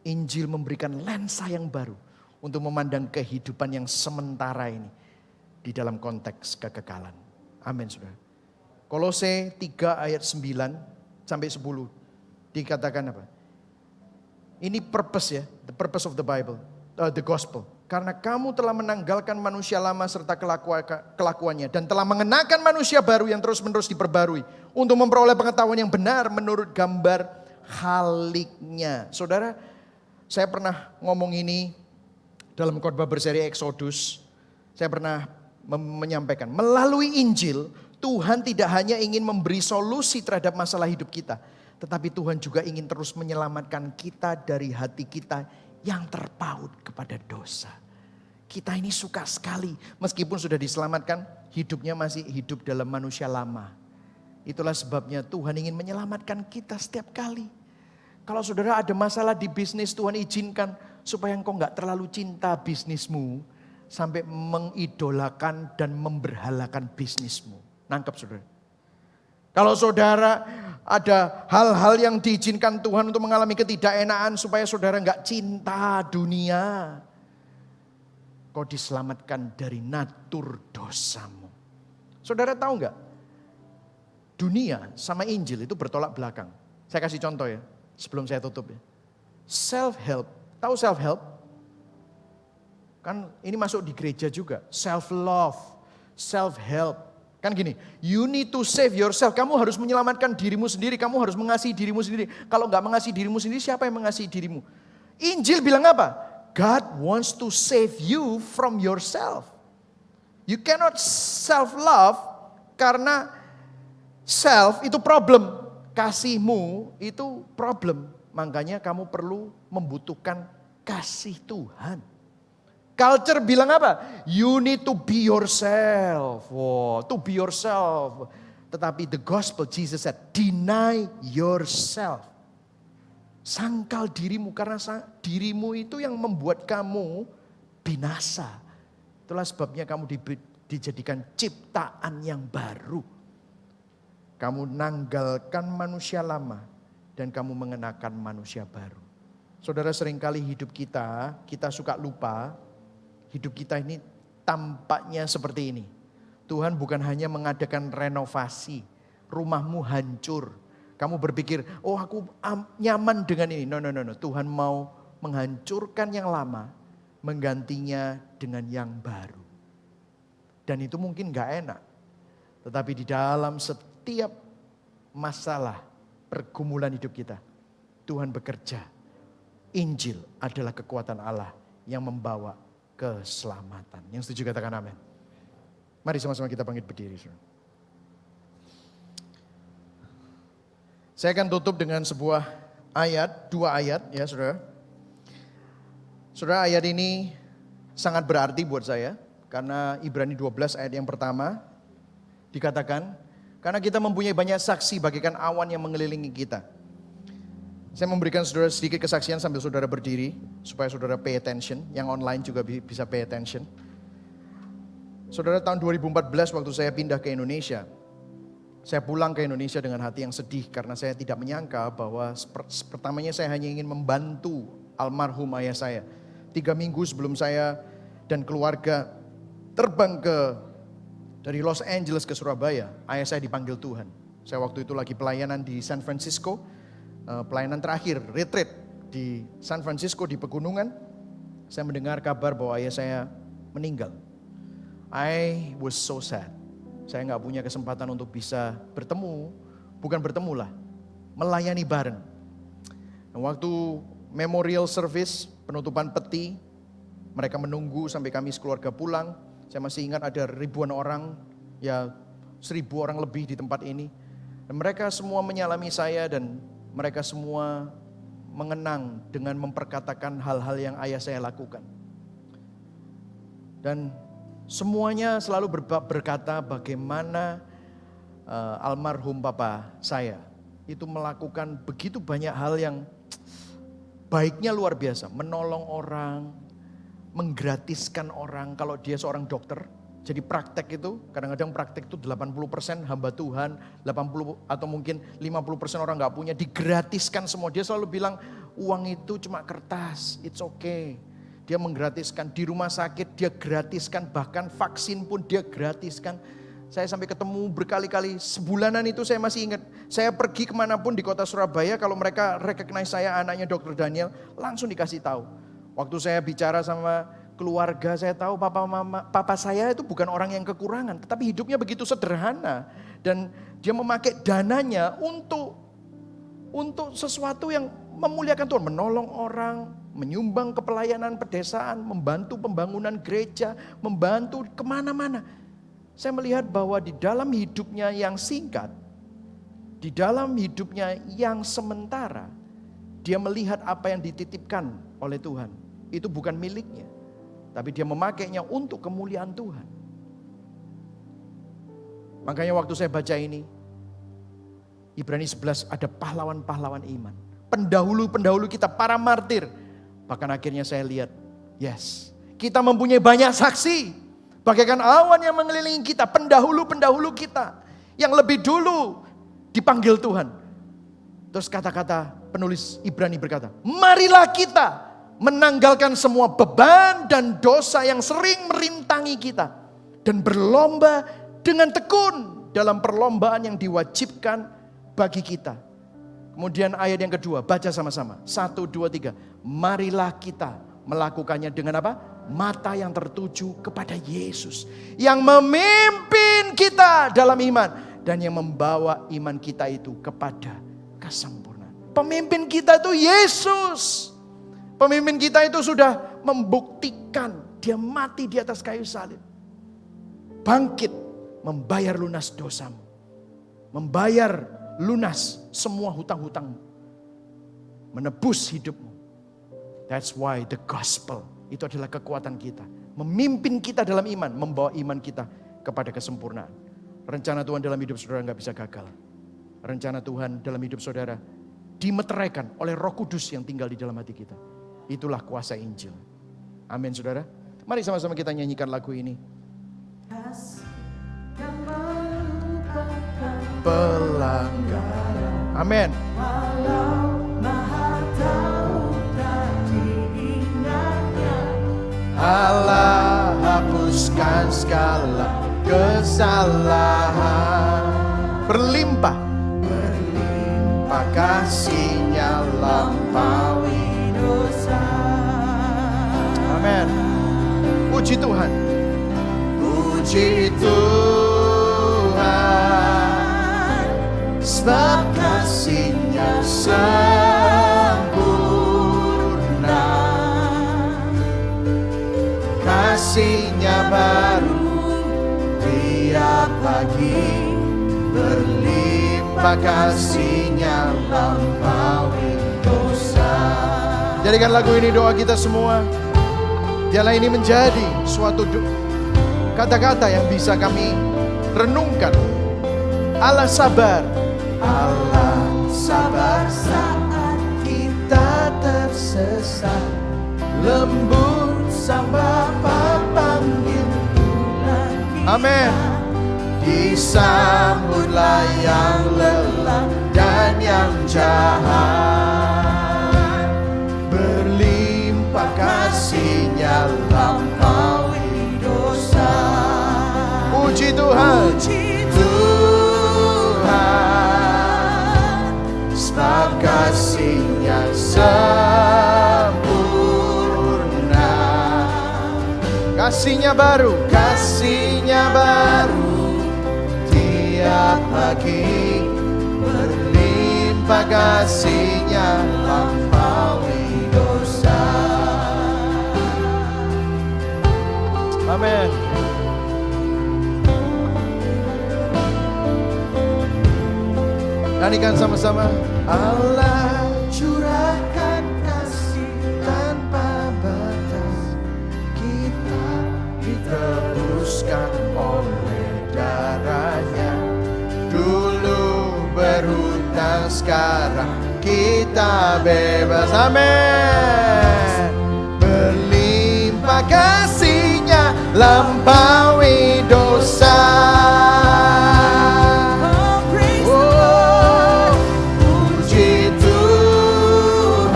Injil memberikan lensa yang baru untuk memandang kehidupan yang sementara ini di dalam konteks kekekalan. Amin, saudara. Kolose 3 ayat 9 sampai 10 dikatakan apa? Ini purpose ya, the purpose of the Bible, the gospel. Karena kamu telah menanggalkan manusia lama serta kelakuannya dan telah mengenakan manusia baru yang terus-menerus diperbarui untuk memperoleh pengetahuan yang benar menurut gambar Khaliknya. Saudara, saya pernah ngomong ini dalam khotbah berseri Exodus. Saya pernah menyampaikan, melalui Injil Tuhan tidak hanya ingin memberi solusi terhadap masalah hidup kita, tetapi Tuhan juga ingin terus menyelamatkan kita dari hati kita yang terpaut kepada dosa. Kita ini suka sekali, meskipun sudah diselamatkan, hidupnya masih hidup dalam manusia lama. Itulah sebabnya Tuhan ingin menyelamatkan kita setiap kali. Kalau saudara ada masalah di bisnis, Tuhan izinkan supaya engkau gak terlalu cinta bisnismu sampai mengidolakan dan memberhalakan bisnismu. Nangkep saudara? Kalau saudara ada hal-hal yang diizinkan Tuhan untuk mengalami ketidakenaan supaya saudara gak cinta dunia, kau diselamatkan dari natur dosamu. Saudara tahu gak? Dunia sama Injil itu bertolak belakang. Saya kasih contoh ya, sebelum saya tutup ya. Self-help, tahu self-help? Kan ini masuk di gereja juga. Self-love, self-help. Kan gini, you need to save yourself. Kamu harus menyelamatkan dirimu sendiri, kamu harus mengasihi dirimu sendiri. Kalau gak mengasihi dirimu sendiri, siapa yang mengasihi dirimu? Injil bilang apa? God wants to save you from yourself. You cannot self-love karena self itu problem. Kasihmu itu problem. Makanya kamu perlu membutuhkan kasih Tuhan. Culture bilang apa? You need to be yourself. Wow, to be yourself. Tetapi the gospel, Jesus said, deny yourself. Sangkal dirimu karena dirimu itu yang membuat kamu binasa. Itulah sebabnya kamu dijadikan ciptaan yang baru. Kamu nanggalkan manusia lama dan kamu mengenakan manusia baru. Saudara, seringkali hidup kita suka lupa. Hidup kita ini tampaknya seperti ini. Tuhan bukan hanya mengadakan renovasi, rumahmu hancur. Kamu berpikir, oh aku nyaman dengan ini. No. Tuhan mau menghancurkan yang lama, menggantinya dengan yang baru. Dan itu mungkin gak enak. Tetapi di dalam setiap masalah pergumulan hidup kita, Tuhan bekerja. Injil adalah kekuatan Allah yang membawa keselamatan. Yang setuju katakan amin. Mari sama-sama kita bangkit berdiri. Saya akan tutup dengan sebuah ayat, 2 ayat ya saudara. Saudara, ayat ini sangat berarti buat saya. Karena Ibrani 12 ayat yang pertama dikatakan, karena kita mempunyai banyak saksi bagaikan awan yang mengelilingi kita. Saya memberikan saudara sedikit kesaksian sambil saudara berdiri, supaya saudara pay attention, yang online juga bisa pay attention. Saudara, tahun 2014 waktu saya pindah ke Indonesia, saya pulang ke Indonesia dengan hati yang sedih karena saya tidak menyangka bahwa pertamanya saya hanya ingin membantu almarhum ayah saya. 3 minggu sebelum saya dan keluarga terbang dari Los Angeles ke Surabaya, ayah saya dipanggil Tuhan. Saya waktu itu lagi pelayanan di San Francisco, pelayanan terakhir, retreat di San Francisco di pegunungan. Saya mendengar kabar bahwa ayah saya meninggal. I was so sad. Saya gak punya kesempatan untuk bisa bertemu, bukan bertemu lah, melayani bareng. Waktu memorial service, penutupan peti, mereka menunggu sampai kami sekeluarga pulang. Saya masih ingat ada ribuan orang, ya 1000 orang lebih di tempat ini. Dan mereka semua menyalami saya dan mereka semua mengenang dengan memperkatakan hal-hal yang ayah saya lakukan. Dan semuanya selalu berkata bagaimana almarhum papa saya itu melakukan begitu banyak hal yang baiknya luar biasa. Menolong orang, menggratiskan orang kalau dia seorang dokter. Jadi praktek itu, kadang-kadang praktek itu 80% hamba Tuhan, 80 atau mungkin 50% orang gak punya, digratiskan semua. Dia selalu bilang, uang itu cuma kertas, it's okay. Dia menggratiskan, di rumah sakit dia gratiskan, bahkan vaksin pun dia gratiskan. Saya sampai ketemu berkali-kali, sebulanan itu saya masih ingat. Saya pergi kemanapun di kota Surabaya, kalau mereka recognize saya anaknya Dr. Daniel, langsung dikasih tahu. Waktu saya bicara sama keluarga, saya tahu papa saya itu bukan orang yang kekurangan, tetapi hidupnya begitu sederhana. Dan dia memakai dananya untuk sesuatu yang memuliakan Tuhan, menolong orang, menyumbang ke pelayanan pedesaan, membantu pembangunan gereja, membantu kemana-mana. Saya melihat bahwa di dalam hidupnya yang singkat, di dalam hidupnya yang sementara, dia melihat apa yang dititipkan oleh Tuhan. Itu bukan miliknya, tapi dia memakainya untuk kemuliaan Tuhan. Makanya waktu saya baca ini, Ibrani 11 ada pahlawan-pahlawan iman. Pendahulu-pendahulu kita, para martir. Bahkan akhirnya saya lihat, yes, kita mempunyai banyak saksi. Bagaikan awan yang mengelilingi kita, pendahulu-pendahulu kita. Yang lebih dulu dipanggil Tuhan. Terus kata-kata penulis Ibrani berkata, marilah kita menanggalkan semua beban dan dosa yang sering merintangi kita. Dan berlomba dengan tekun dalam perlombaan yang diwajibkan bagi kita. Kemudian ayat yang kedua, baca sama-sama. 1, 2, 3. Marilah kita melakukannya dengan apa? Mata yang tertuju kepada Yesus. Yang memimpin kita dalam iman. Dan yang membawa iman kita itu kepada kesempurnaan. Pemimpin kita itu Yesus. Pemimpin kita itu sudah membuktikan dia mati di atas kayu salib. Bangkit, membayar lunas dosamu. Membayar lunas semua hutang-hutangmu. Menebus hidupmu. That's why the gospel itu adalah kekuatan kita. Memimpin kita dalam iman, membawa iman kita kepada kesempurnaan. Rencana Tuhan dalam hidup saudara gak bisa gagal. Rencana Tuhan dalam hidup saudara dimeteraikan oleh Roh Kudus yang tinggal di dalam hati kita. Itulah kuasa Injil. Amin saudara. Mari sama-sama kita nyanyikan lagu ini. Pelanggaran. Amin. Allah hapuskan segala kesalahan. Berlimpah kasih-Nya lampaui dosa. Amin. Puji Tuhan. Puji Tuhan. Sebab kasih-Nya sempurna. Kasih-Nya baru tiap pagi. Berlimpah kasih-Nya lampaui dosa. Jadikan lagu ini doa kita semua. Biarlah ini menjadi suatu kata-kata yang bisa kami renungkan. Allah sabar. Allah sabar saat kita tersesat. Lembut sang Bapa panggil Tuhan. Amin. Disambutlah yang lelah dan yang jahat. Berlimpah kasih-Nya lampaui dosa. Puji Tuhan. Puji Tuhan. Sebab kasih-Nya sempurna. Kasih-Nya baru. Kasih-Nya baru tiap pagi. Berlimpah kasih-Nya lampaui dosa. Amin. Nyanyikan sama-sama. Allah curahkan kasih tanpa batas. Kita ditebuskan oleh darah-Nya. sekarang kita bebas. Amin. Berlimpah kasih-Nya lampaui dosa. Oh, puji Tuhan,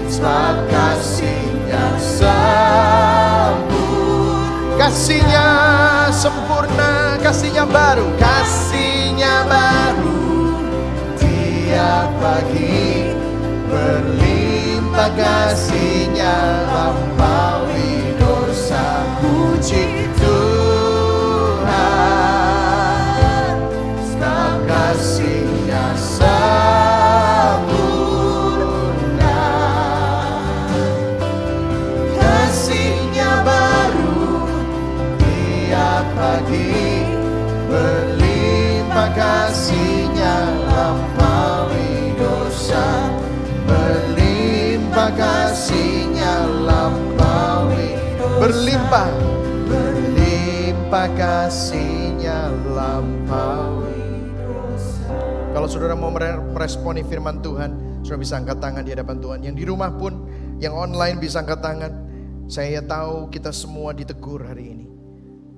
sebab kasih-Nya sempurna. Kasih-Nya sempurna, kasih-Nya baru, kasih-Nya baru tiap pagi. Berlimpah kasih-Nya lampaui dosa. Puji Tuhan, sebab kasih-Nya sempurna. Kasih-Nya baru tiap pagi. Berlimpah kasih-Nya lampaui dosa. Berlimpah kasih-Nya lampaui. Berlimpah, berlimpah kasih-Nya lampaui dosa. Kalau saudara mau meresponi firman Tuhan, saudara bisa angkat tangan di hadapan Tuhan. Yang di rumah pun, yang online bisa angkat tangan. Saya tahu kita semua ditegur hari ini.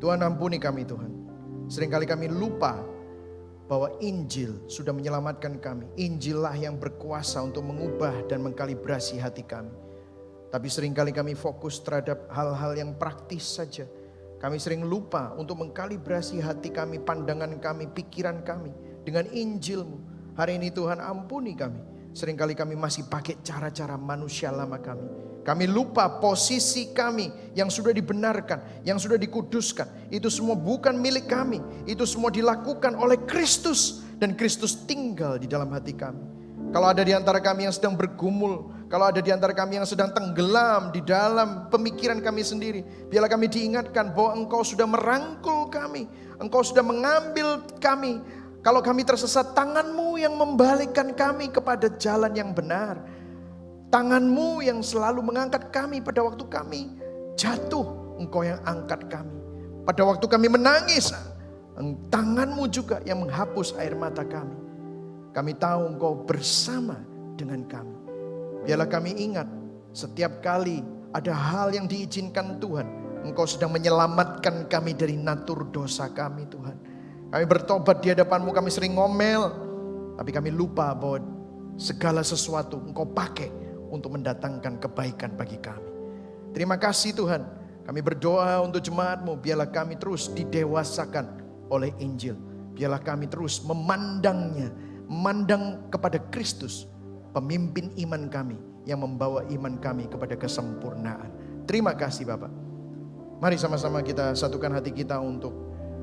Tuhan ampuni kami Tuhan. Seringkali kami lupa bahwa Injil sudah menyelamatkan kami. Injillah yang berkuasa untuk mengubah dan mengkalibrasi hati kami. Tapi seringkali kami fokus terhadap hal-hal yang praktis saja. Kami sering lupa untuk mengkalibrasi hati kami, pandangan kami, pikiran kami dengan Injil-Mu. Hari ini Tuhan ampuni kami. Seringkali kami masih pakai cara-cara manusia lama kami. Kami lupa posisi kami yang sudah dibenarkan, yang sudah dikuduskan. Itu semua bukan milik kami. Itu semua dilakukan oleh Kristus. Dan Kristus tinggal di dalam hati kami. Kalau ada di antara kami yang sedang bergumul, kalau ada di antara kami yang sedang tenggelam di dalam pemikiran kami sendiri, biarlah kami diingatkan bahwa Engkau sudah merangkul kami. Engkau sudah mengambil kami. Kalau kami tersesat, tangan-Mu yang membalikkan kami kepada jalan yang benar. Tangan-Mu yang selalu mengangkat kami pada waktu kami jatuh, Engkau yang angkat kami. Pada waktu kami menangis, tangan-Mu juga yang menghapus air mata kami. Kami tahu Engkau bersama dengan kami. Biarlah kami ingat, setiap kali ada hal yang diizinkan Tuhan, Engkau sedang menyelamatkan kami dari natur dosa kami Tuhan. Kami bertobat di hadapan-Mu, kami sering ngomel, tapi kami lupa bahwa segala sesuatu Engkau pakai untuk mendatangkan kebaikan bagi kami. Terima kasih Tuhan. Kami berdoa untuk jemaat-Mu, biarlah kami terus didewasakan oleh Injil. Biarlah kami terus memandangnya, memandang kepada Kristus, pemimpin iman kami yang membawa iman kami kepada kesempurnaan. Terima kasih Bapak. Mari sama-sama kita satukan hati kita untuk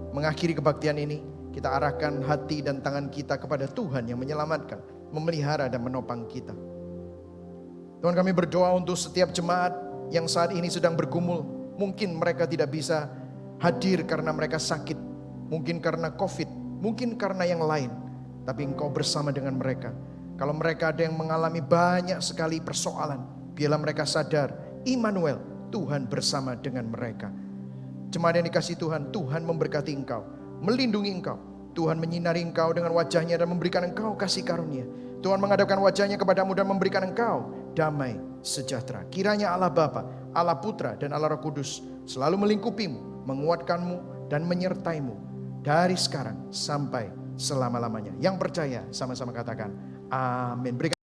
mengakhiri kebaktian ini. Kita arahkan hati dan tangan kita kepada Tuhan yang menyelamatkan, memelihara dan menopang kita. Tuhan, kami berdoa untuk setiap jemaat yang saat ini sedang bergumul. Mungkin mereka tidak bisa hadir karena mereka sakit, mungkin karena COVID, mungkin karena yang lain. Tapi Engkau bersama dengan mereka. Kalau mereka ada yang mengalami banyak sekali persoalan, biarlah mereka sadar, Immanuel, Tuhan bersama dengan mereka. Jemaat yang dikasihi Tuhan, Tuhan memberkati engkau, melindungi engkau. Tuhan menyinari engkau dengan wajahnya dan memberikan engkau kasih karunia. Tuhan menghadapkan wajahnya kepadamu dan memberikan engkau damai sejahtera. Kiranya Allah Bapa, Allah Putra dan Allah Roh Kudus selalu melingkupimu, menguatkanmu dan menyertaimu dari sekarang sampai selama-lamanya. Yang percaya sama-sama katakan amin. Berikan